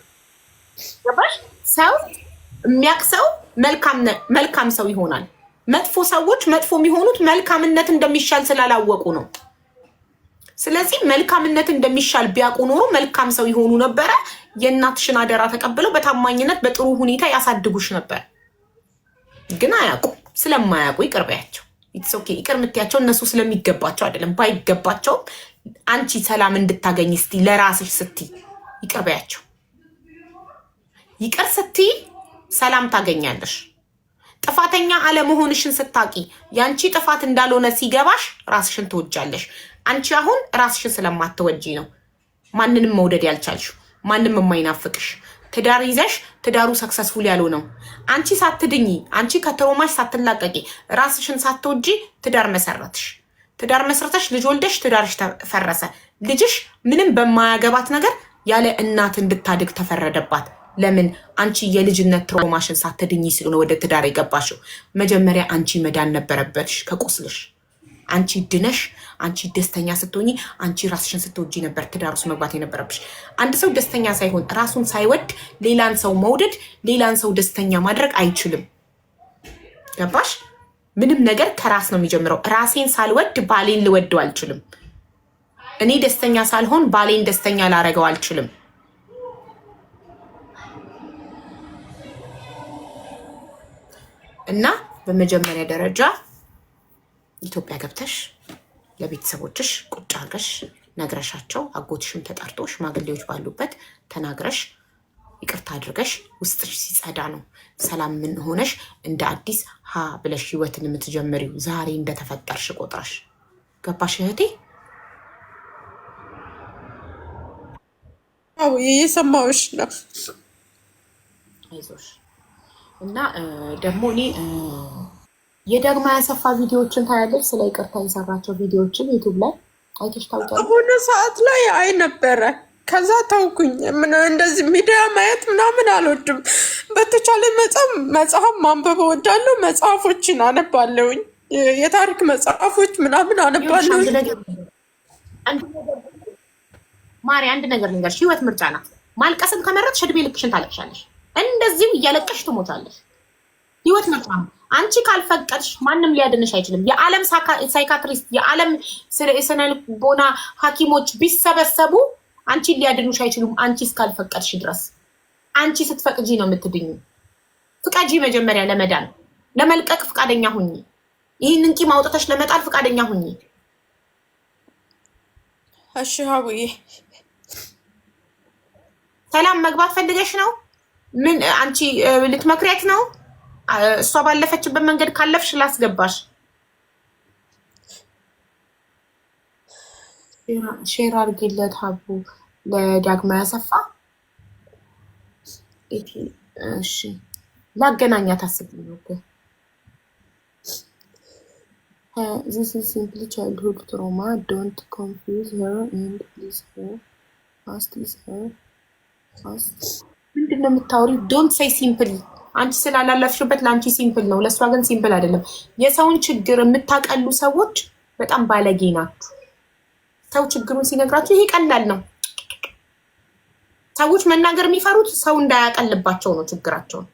ገባሽ? ሰው የሚያውቅ ሰው መልካም ሰው ይሆናል። መጥፎ ሰዎች መጥፎ የሚሆኑት መልካምነት እንደሚሻል ስላላወቁ ነው። ስለዚህ መልካምነት እንደሚሻል ቢያውቁ ኖሮ መልካም ሰው ይሆኑ ነበረ። የእናትሽን አደራ ተቀብለው በታማኝነት በጥሩ ሁኔታ ያሳድጉሽ ነበር። ግን አያውቁ። ስለማያውቁ ይቅር በያቸው። ኢትስ ኦኬ። ይቅር የምትያቸው እነሱ ስለሚገባቸው አይደለም። ባይገባቸውም አንቺ ሰላም እንድታገኝ እስቲ ለራስሽ ስትይ ይቅር በያቸው። ይቅር ስትይ ሰላም ታገኛለሽ። ጥፋተኛ አለመሆንሽን ስታቂ ያንቺ ጥፋት እንዳልሆነ ሲገባሽ ራስሽን ትወጃለሽ። አንቺ አሁን ራስሽን ስለማትወጂ ነው ማንንም መውደድ ያልቻልሽው፣ ማንም የማይናፍቅሽ። ትዳር ይዘሽ ትዳሩ ሰክሰስፉል ያልሆነው አንቺ ሳትድኚ፣ አንቺ ከትሮማሽ ሳትላቀቂ፣ ራስሽን ሳትወጂ ትዳር መሰረትሽ። ትዳር መስረተሽ ልጅ ወልደሽ ትዳርሽ ተፈረሰ። ልጅሽ ምንም በማያገባት ነገር ያለ እናት እንድታድግ ተፈረደባት። ለምን? አንቺ የልጅነት ትሮማሽን ሳትድኚ ስለሆነ ወደ ትዳር የገባሽው። መጀመሪያ አንቺ መዳን ነበረበትሽ ከቁስልሽ። አንቺ ድነሽ፣ አንቺ ደስተኛ ስትሆኚ፣ አንቺ ራስሽን ስትወጂ ነበር ትዳር ውስጥ መግባት የነበረብሽ። አንድ ሰው ደስተኛ ሳይሆን ራሱን ሳይወድ ሌላን ሰው መውደድ፣ ሌላን ሰው ደስተኛ ማድረግ አይችልም። ገባሽ? ምንም ነገር ከራስ ነው የሚጀምረው። ራሴን ሳልወድ ባሌን ልወደው አልችልም። እኔ ደስተኛ ሳልሆን ባሌን ደስተኛ ላረገው አልችልም። እና በመጀመሪያ ደረጃ ኢትዮጵያ ገብተሽ ለቤተሰቦችሽ ቁጭ አድርገሽ ነግረሻቸው፣ አጎትሽም ተጠርቶ ሽማግሌዎች ባሉበት ተናግረሽ ይቅርታ አድርገሽ ውስጥሽ ሲጸዳ ነው ሰላም ምን ሆነሽ እንደ አዲስ ሀ ብለሽ ህይወትን የምትጀምሪው ዛሬ እንደተፈጠርሽ ቆጥረሽ። ገባሽ እህቴ? አዎ የሰማሁሽ ነው። አይዞሽ። እና ደግሞ እኔ የዳግማዊ አሰፋ ቪዲዮዎችን ታያለሽ? ስለ ይቅርታ የሰራቸው ቪዲዮዎችን ዩቱብ ላይ አይተሽ ታውቂያለሽ? አሁን ሰዓት ላይ አይ ነበረ፣ ከዛ ተውኩኝ። ምን እንደዚህ ሚዲያ ማየት ምናምን አልወድም። በተቻለ መጽሐፍ ማንበብ እወዳለሁ። መጽሐፎችን አነባለሁኝ፣ የታሪክ መጽሐፎች ምናምን አነባለሁ። ማሪ አንድ ነገር ልንገርሽ፣ ህይወት ምርጫ ናት። ማልቀስም ከመረጥሽ እድሜ ልክሽን ታለቅሻለሽ። እንደዚሁ እያለቀሽ ትሞቻለሽ። ህይወት ምርጫ ነው። አንቺ ካልፈቀድሽ ማንም ሊያድንሽ አይችልም። የዓለም ሳይካትሪስት፣ የዓለም ስነ ልቦና ሐኪሞች ቢሰበሰቡ አንቺን ሊያድኑሽ አይችሉም። አንቺ እስካልፈቀድሽ ድረስ። አንቺ ስትፈቅጂ ነው የምትድኙ። ፍቃጂ መጀመሪያ ለመዳን ለመልቀቅ ፍቃደኛ ሁኚ። ይህንን ቂም አውጥተሽ ለመጣል ፍቃደኛ ሁኚ። እሺ ሀቡዬ፣ ሰላም መግባት ፈልገሽ ነው? ምን አንቺ ልትመክሪያት ነው? እሷ ባለፈችበት መንገድ ካለፍሽ ላስገባሽ። ሼር አድርጊለት ሀቡ ለዳግማዊ አሰፋ። እሺ ላገናኛት አስብ ነው። This is simply childhood trauma. Don't confuse her and please her. Fast is her. Fast. ምንድን ነው የምታወሪው? ዶንት ሴይ ሲምፕሊ። አንቺ ስላላለፍሽበት ለአንቺ ሲምፕል ነው፣ ለእሷ ግን ሲምፕል አይደለም። የሰውን ችግር የምታቀሉ ሰዎች በጣም ባለጌ ናችሁ። ሰው ችግሩን ሲነግራችሁ ይሄ ቀላል ነው። ሰዎች መናገር የሚፈሩት ሰው እንዳያቀልባቸው ነው ችግራቸውን።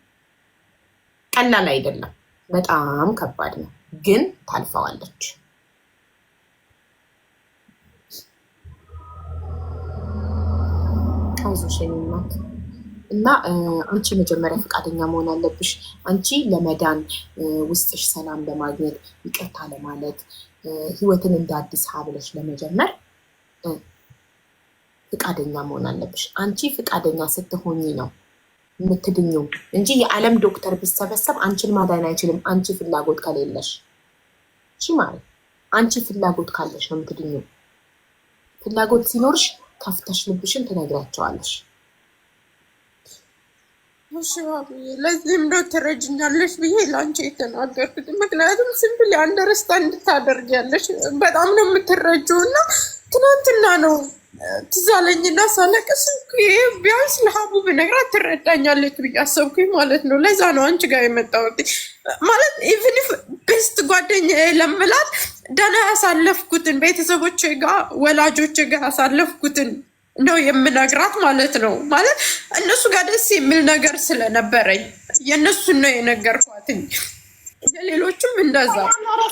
ቀላል አይደለም፣ በጣም ከባድ ነው፣ ግን ታልፈዋለች። አይዞሽ የኔ እናት። እና አንቺ መጀመሪያ ፈቃደኛ መሆን አለብሽ። አንቺ ለመዳን ውስጥሽ ሰላም ለማግኘት ይቅርታ ለማለት ህይወትን እንደ አዲስ ሀብለሽ ለመጀመር ፈቃደኛ መሆን አለብሽ። አንቺ ፈቃደኛ ስትሆኚ ነው የምትድኙ እንጂ የዓለም ዶክተር ቢሰበሰብ አንቺን ማዳን አይችልም። አንቺ ፍላጎት ከሌለሽ እሺ፣ ማለት አንቺ ፍላጎት ካለሽ ነው የምትድኙ። ፍላጎት ሲኖርሽ ከፍተሽ ልብሽን ትነግራቸዋለሽ። እሺ ሀቡዬ፣ ለዚህም ነው ትረጅኛለሽ ብዬ ለአንቺ የተናገርኩት። ምክንያቱም ሲምፕሊ አንደርስታንድ ታደርጊያለሽ። በጣም ነው የምትረጂው። እና ትናንትና ነው ትዝ አለኝና ሳለቅስ ቢያንስ ለሀቡ ብነግራት ትረዳኛለች ብዬ አሰብኩኝ ማለት ነው። ለዛ ነው አንቺ ጋር የመጣሁት። ማለት ኢቭን ቤስት ጓደኛ ለምላት ደህና ያሳለፍኩትን ቤተሰቦች ጋር ወላጆች ጋር ያሳለፍኩትን ነው የምነግራት ማለት ነው። ማለት እነሱ ጋር ደስ የሚል ነገር ስለነበረኝ የእነሱን ነው የነገርኳትኝ። የሌሎችም እንደዛ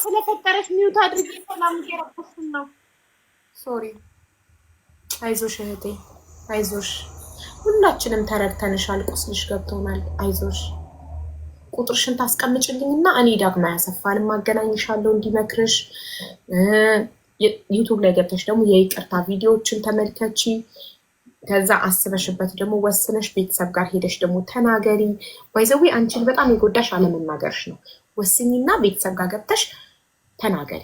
ስለፈጠረሽ ሚዩት አድርጊ። ሰላም እየረበሽን ነው። ሶሪ። አይዞሽ እህቴ አይዞሽ። ሁላችንም ተረድተንሻል። ቁስልሽ ገብቶናል። አይዞሽ። ቁጥርሽን ታስቀምጭልኝና እኔ ዳግማዊ አሰፋን ማገናኝሻለሁ እንዲመክርሽ። ዩቱብ ላይ ገብተሽ ደግሞ የይቅርታ ቪዲዮዎችን ተመልከቺ። ከዛ አስበሽበት ደግሞ ወስነሽ ቤተሰብ ጋር ሄደሽ ደግሞ ተናገሪ። ባይዘዌ አንቺን በጣም የጎዳሽ አለመናገርሽ ነው። ወስኝና ቤተሰብ ጋር ገብተሽ ተናገሪ።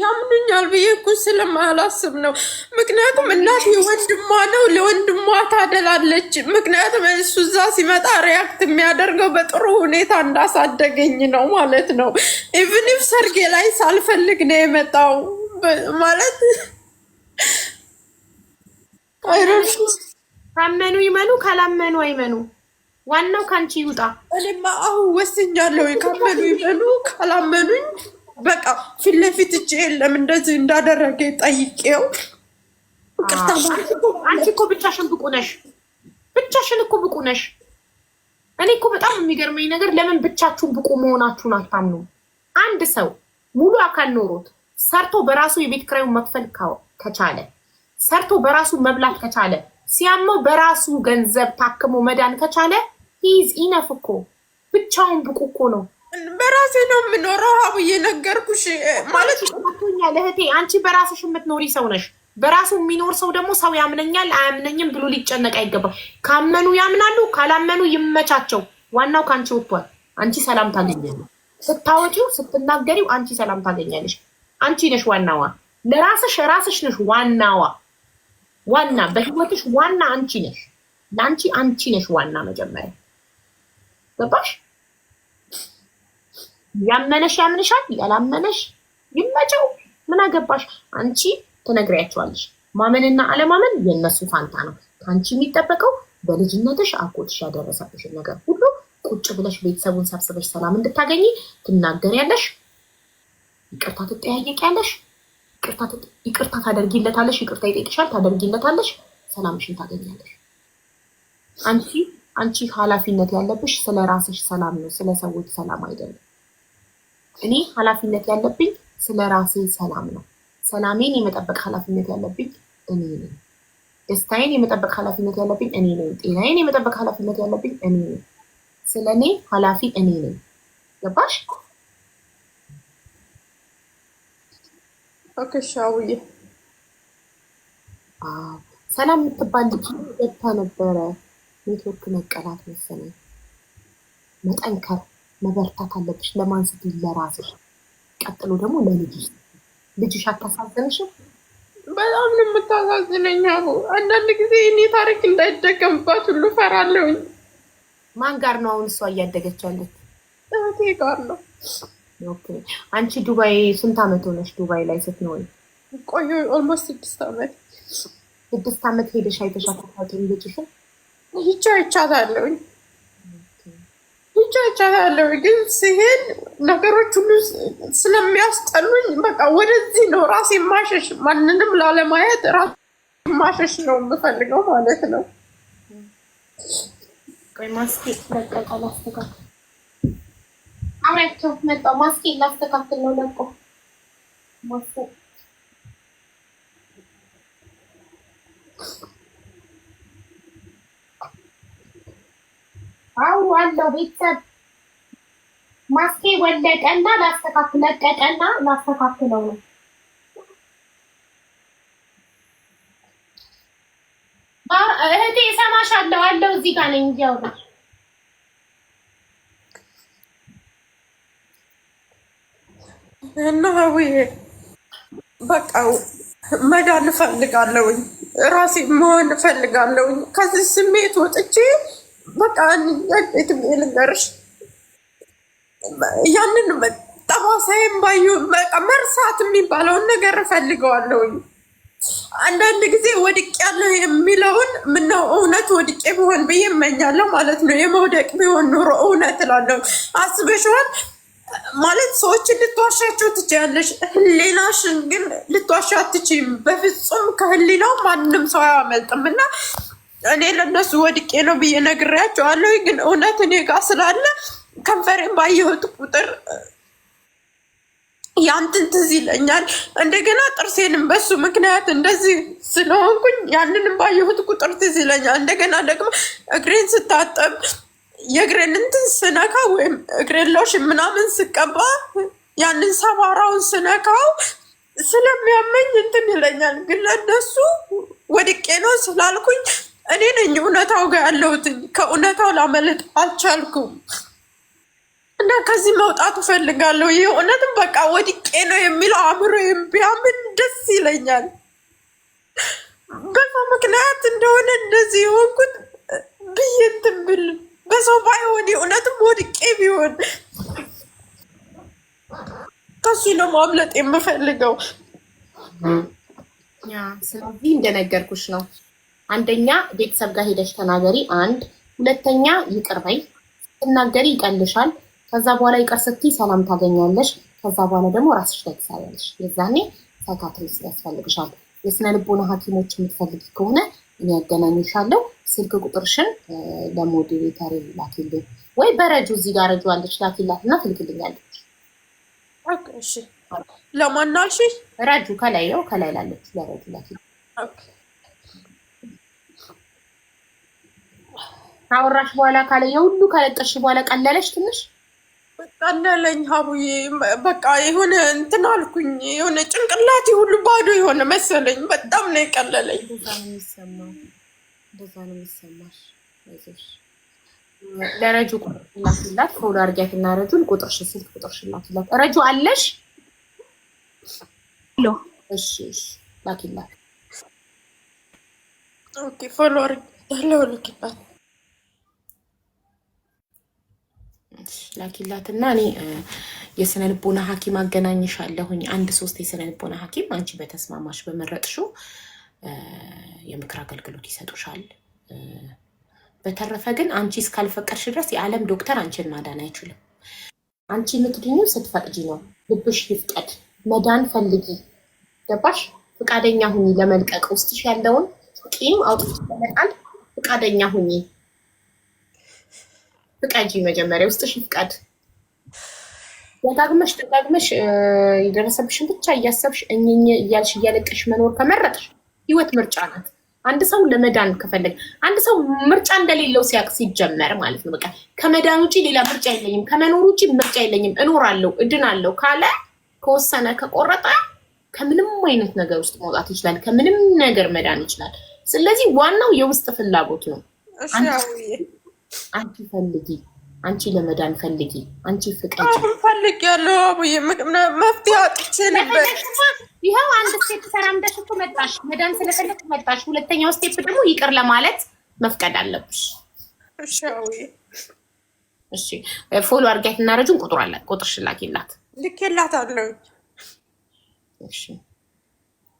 ያምኑኛል ብዬ እኮ ስለማላስብ ነው። ምክንያቱም እናት ወንድሟ ነው፣ ለወንድሟ ታደላለች። ምክንያቱም እሱ እዛ ሲመጣ ሪያክት የሚያደርገው በጥሩ ሁኔታ እንዳሳደገኝ ነው ማለት ነው። ኢቭን ኢፍ ሰርጌ ላይ ሳልፈልግ ነው የመጣው ማለት አይሮሽ። ካመኑ ይመኑ፣ ካላመኑ አይመኑ። ዋናው ካንቺ ይውጣ። እኔማ አሁን ወስኛለሁ። ካመኑ ይመኑ፣ ካላመኑኝ በቃ ፊት ለፊት እጅ የለም እንደዚህ እንዳደረገ ጠይቄው ቅርታ ማለት። አንቺ እኮ ብቻሽን ብቁ ነሽ። ብቻሽን እኮ ብቁ ነሽ። እኔ እኮ በጣም የሚገርመኝ ነገር ለምን ብቻችሁን ብቁ መሆናችሁን አታምኑ? አንድ ሰው ሙሉ አካል ኖሮት ሰርቶ በራሱ የቤት ኪራዩን መክፈል ከቻለ ሰርቶ በራሱ መብላት ከቻለ ሲያመው በራሱ ገንዘብ ታክሞ መዳን ከቻለ ሂዝ ኢነፍ እኮ ብቻውን ብቁ እኮ ነው። በራሴ ነው የምኖረው። አብዬ ነገርኩሽ ማለት ነው። እህቴ አንቺ በራስሽ የምትኖሪ ሰው ነሽ። በራሱ የሚኖር ሰው ደግሞ ሰው ያምነኛል አያምነኝም ብሎ ሊጨነቅ አይገባም። ካመኑ ያምናሉ፣ ካላመኑ ይመቻቸው። ዋናው ከአንቺ ወጥቷል። አንቺ ሰላም ታገኛለሽ። ስታወጪው ስትናገሪው አንቺ ሰላም ታገኛለሽ። አንቺ ነሽ ዋናዋ። ለራስሽ ራስሽ ነሽ ዋናዋ። ዋና በህይወትሽ ዋና አንቺ ነሽ። ለአንቺ አንቺ ነሽ ዋና መጀመሪያ። ገባሽ? ያመነሽ ያምንሻል፣ ያላመነሽ ይመቸው። ምን አገባሽ? አንቺ ትነግሪያቸዋለሽ። ማመንና አለማመን የነሱ ፋንታ ነው። ከአንቺ የሚጠበቀው በልጅነትሽ አጎትሽ ያደረሰብሽን ነገር ሁሉ ቁጭ ብለሽ ቤተሰቡን ሰብስበሽ ሰላም እንድታገኝ ትናገሪያለሽ። ይቅርታ ትጠያየቂያለሽ። ይቅርታ ታደርጊለታለሽ። ይቅርታ ይጠይቅሻል፣ ታደርጊለታለሽ። ሰላምሽን ታገኛለሽ። አንቺ ኃላፊነት ያለብሽ ስለ ራስሽ ሰላም ነው፣ ስለ ሰዎች ሰላም አይደለም። እኔ ኃላፊነት ያለብኝ ስለ ራሴ ሰላም ነው። ሰላሜን የመጠበቅ ኃላፊነት ያለብኝ እኔ ነኝ። ደስታዬን የመጠበቅ ኃላፊነት ያለብኝ እኔ ነኝ። ጤናዬን የመጠበቅ ኃላፊነት ያለብኝ እኔ ነኝ። ስለ እኔ ኃላፊ እኔ ነኝ። ገባሽ? ኦኬ ሻውዬ። ሰላም የምትባል ልጅ ገብታ ነበረ። ኔትወርክ መቀላት መሰለኝ። መጠንከር መበርታት አለብሽ። ለማን ስትይ? ለራስሽ። ቀጥሎ ደግሞ ለልጅሽ። ልጅሽ አታሳዝንሽም? በጣም ነው የምታሳዝነኝ። አንዳንድ ጊዜ እኔ ታሪክ እንዳይደገምባት ሁሉ ፈራለሁኝ። ማን ጋር ነው አሁን እሷ እያደገች ያለች? እህቴ ጋር ነው። ኦኬ። አንቺ ዱባይ ስንት ዓመት ሆነሽ ዱባይ ላይ ስትኖሪ? ቆዩ ኦልሞስት 6 ዓመት። 6 ዓመት ሄደሽ አይተሻት አታውቂም ልጅሽን? ይቻታለሁኝ ግን ሲሄድ ነገሮች ሁሉ ስለሚያስጠሉኝ በቃ ወደዚህ ነው ራሴ ማሸሽ። ማንንም ላለማየት ራሴ ማሸሽ ነው የምፈልገው ማለት ነው። ቆይ ማስኬ ለቀቀ ላስተካክል። አብራቸው መጣሁ። ማስኬ ላስተካክል ነው ለቆ ማስኬ አለው ቤተሰብ ማስኬ ወለቀና ለቀቀና ላስተካክለው ነው። እህቴ እሰማሻለሁ አለው እዚህ ጋር ነኝ። እንዲያው እና ሀዊዬ በቃ መዳን እፈልጋለሁኝ። ራሴ መሆን እፈልጋለሁኝ። ከዚህ ስሜት ወጥቼ በቃ ልንገርሽ ያንን ጠባሳይም ባዩ በቃ መርሳት የሚባለውን ነገር እፈልገዋለሁኝ። አንዳንድ ጊዜ ወድቅ ያለው የሚለውን ምነው እውነት ወድቄ ቢሆን ብዬ እመኛለሁ ማለት ነው። የመውደቅ ቢሆን ኑሮ እውነት እላለሁ። አስበሽዋል ማለት ሰዎችን ልትዋሻቸው ትችያለሽ፣ ህሊናሽን ግን ልትዋሻ አትችይም በፍጹም። ከህሊናው ማንም ሰው አያመልጥም። እና እኔ ለእነሱ ወድቄ ነው ብዬ ነግሬያቸዋለሁ። ግን እውነት እኔ ጋር ስላለ ከንፈሬን ባየሁት ቁጥር ያንትን ትዝ ይለኛል። እንደገና ጥርሴንም በሱ ምክንያት እንደዚህ ስለሆንኩኝ ያንንም ባየሁት ቁጥር ትዝ ይለኛል። እንደገና ደግሞ እግሬን ስታጠብ የእግሬን እንትን ስነካ ወይም እግሬን ሎሽን ምናምን ስቀባ ያንን ሰባራውን ስነካው ስለሚያመኝ እንትን ይለኛል። ግን ለእነሱ ወድቄ ነው ስላልኩኝ እኔ ነኝ እውነታው ጋር ያለሁትኝ። ከእውነታው ላመልጥ አልቻልኩም እና ከዚህ መውጣት እፈልጋለሁ። ይህ እውነትም በቃ ወድቄ ነው የሚለው አእምሮ ቢያምን ደስ ይለኛል። በሰው ምክንያት እንደሆነ እንደዚህ የሆንኩት ብዬ እንትን ብል በሰው ባይሆን እውነትም ወድቄ ቢሆን ከሱ ነው ማምለጥ የምፈልገው። ስለዚህ እንደነገርኩሽ ነው። አንደኛ ቤተሰብ ጋር ሄደሽ ተናገሪ። ሁለተኛ ይቅር በይ። ስትናገሪ ይቀልሻል። ከዛ በኋላ ይቅር ስትይ ሰላም ታገኛለሽ። ከዛ በኋላ ደግሞ ራስሽ ላይ ትሰሪያለሽ። የዛኔ ሳይካትሪስት ያስፈልግሻል። የስነ ልቦና ሐኪሞች የምትፈልጊ ከሆነ እኔ ያገናኝሻለሁ። ስልክ ቁጥርሽን ለሞዴሬተር ላኪልኝ ወይ በረጁ እዚህ ጋር ረጁ አለች ላኪላትና ትልክልኛለች። ኦኬ እሺ። ለማናልሽ ረጁ ከላይ ነው ከላይ ላለች ለረጁ ላኪልኝ። ኦኬ ካወራሽ በኋላ ካለ የሁሉ ካለቀሽ በኋላ ቀለለሽ ትንሽ ቀለለኝ ሀቡዬ። በቃ የሆነ እንትን አልኩኝ። የሆነ ጭንቅላቴ ሁሉ ባዶ የሆነ መሰለኝ። በጣም ነው የቀለለኝ። እንደዛ ነው የሚሰማሽ። አይዞሽ። ለረጁ ቁጥር ላኪላት። ፎሎ አድርጊያትና ረጁን ቁጥርሽ ስልክ ቁጥርሽ ላኪላት። ረጁ አለሽ? እሺ እሺ ላኪላት። ኦኬ ፎሎ አድርጊያለሁ። ልክባት ላኪላትና እኔ የስነ ልቦና ሐኪም አገናኝሻለሁኝ። 1-3 የስነ ልቦና ሐኪም አንቺ በተስማማሽ በመረጥሽው የምክር አገልግሎት ይሰጡሻል። በተረፈ ግን አንቺ እስካልፈቀድሽ ድረስ የዓለም ዶክተር አንቺን ማዳን አይችልም። አንቺ የምትድኙ ስትፈቅጂ ነው። ልብሽ ይፍቀድ። መዳን ፈልጊ። ገባሽ? ፍቃደኛ ሁኚ ለመልቀቅ ውስጥሽ ያለውን ቂም አውጥተሽ ለመጣል ፍቃደኛ ሁኚ። ፍቃጂ መጀመሪያ ውስጥሽ ይፍቀድ። ደጋግመሽ የደረሰብሽን ብቻ እያሰብሽ እኝኝ እያልሽ እያለቀሽ መኖር ከመረጥሽ ህይወት ምርጫ ናት። አንድ ሰው ለመዳን ከፈለገ አንድ ሰው ምርጫ እንደሌለው ሲያቅ ሲጀመር ማለት ነው። በቃ ከመዳን ውጪ ሌላ ምርጫ የለኝም፣ ከመኖር ውጪ ምርጫ የለኝም፣ እኖራለሁ፣ እድናለሁ ካለ ከወሰነ ከቆረጠ ከምንም አይነት ነገር ውስጥ መውጣት ይችላል። ከምንም ነገር መዳን ይችላል። ስለዚህ ዋናው የውስጥ ፍላጎት ነው። አንቺ ፈልጊ፣ አንቺ ለመዳን ፈልጊ፣ አንቺ ፍቃጂ። ፈልጊ ያለው አቡዬ መፍትሄ አጥቼ ነበር። ይኸው አንድ ስቴፕ ተራምደሽ እኮ መጣሽ። መዳን ስለፈለግሽ መጣሽ። ሁለተኛው ስቴፕ ደግሞ ይቅር ለማለት መፍቀድ አለብሽ። እሺ አቡዬ እሺ። ፎሎ አድርጊያት እና ረጁን ቁጥር አለ ቁጥርሽ ላኪላት። ልኬላታለሁ። እሺ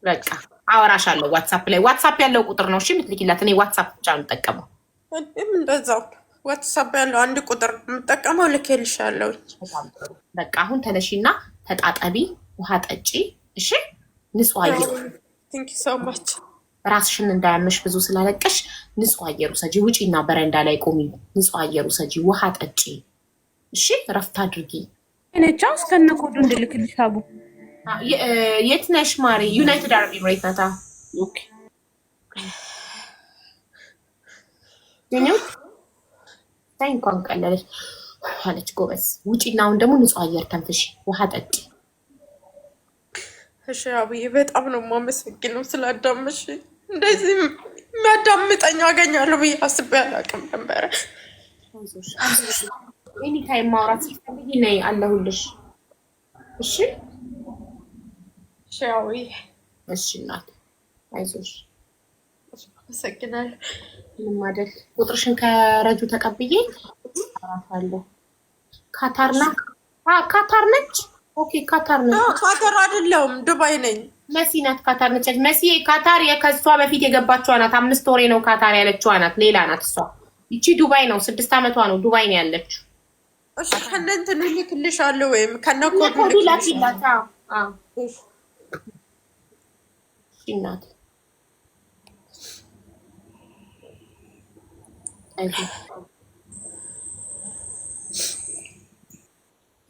በቃ አወራሻለሁ። ዋትስአፕ ላይ ዋትስአፕ ያለው ቁጥር ነው እሺ የምትልኪላት። እኔ ዋትስአፕ ብቻ ነው የምጠቀመው። እኔም እንደዛው ዋትስአፕ ያለው አንድ ቁጥር የምጠቀመው ልኬልሻለሁ። በቃ አሁን ተነሺና ተጣጠቢ፣ ውሃ ጠጪ። እሺ ንጹህ አየር ቴንክ ዩ ሶ ማች። ራስሽን እንዳያመሽ ብዙ ስላለቀሽ ንጹህ አየር ውሰጂ። ውጪና በረንዳ ላይ ቆሚ፣ ንጹህ አየር ውሰጂ፣ ውሃ ጠጪ። እሺ ረፍት አድርጊ። እኔቻ እስከነ ኮዱ እንድልክልሽ አቡ። የት ነሽ ማሪ? ዩናይትድ አረብ ኤምሬት ናታ። ኦኬ ታይ እንኳን ቀለለች አለች። ጎበዝ ውጪና አሁን ደግሞ ንጹህ አየር ተንፍሽ፣ ውሃ ጠጪ። እሺ አቡዬ በጣም ነው የማመሰግነው ስላዳመሽ። እንደዚህ የሚያዳምጠኝ አገኛለሁ ብዬ አስቤ አላውቅም ነበረ። ኤኒ ታይም ማውራት ስትፈልጊ ነይ አለሁልሽ። እሺ እሺ አቡዬ። እሺ እናት አይዞሽ። አመሰግናለሁ። ምንም አይደል። ቁጥርሽን ከረጁ ተቀብዬ አራፋለሁ። ካታር ናት? ካታር ነች። ኦኬ ካታር ነች። ካታር አይደለሁም ዱባይ ነኝ። መሲ ናት ካታር ነች። መሲ ካታር ከሷ በፊት የገባችው ናት። 5 ወሬ ነው ካታር ያለችው ናት። ሌላ ናት እሷ። ይቺ ዱባይ ነው። 6 ዓመቷ ነው። ዱባይ ነው ያለችው። እሺ ከነ እንትኑ ልክልሻለሁ ወይም ከነ ኮዱ ላኪላት። አዎ እሺ እናት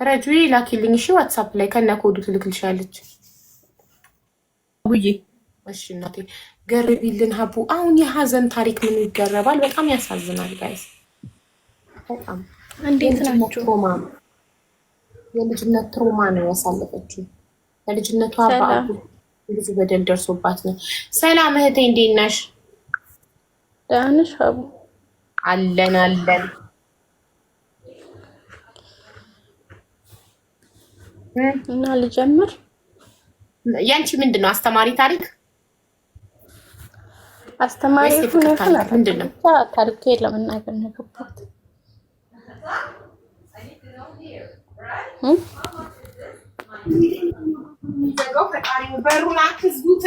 ረጁ ላኪልኝ። እሺ ዋትስአፕ ላይ ከነ ኮዱ ትልክልሻለች። አቡዬ እሺ እናቴ ገርቢልን ሀቡ። አሁን የሀዘን ታሪክ ምን ይገረባል? በጣም ያሳዝናል ጋይስ። በጣም እንዴት ናችሁ? የልጅነት ትሮማ ነው ያሳለፈችው። በልጅነቷ በአቡ ብዙ በደል ደርሶባት ነው። ሰላም እህቴ እንዴት ነሽ? ደህና ነሽ ሀቡ? አለን እና ልጀምር። ያንቺ ምንድነው? አስተማሪ ታሪክ አስተማሪ ምንድነው? ታሪክ ለመናገር ነው የገባሁት። በሩን አትዝጉት።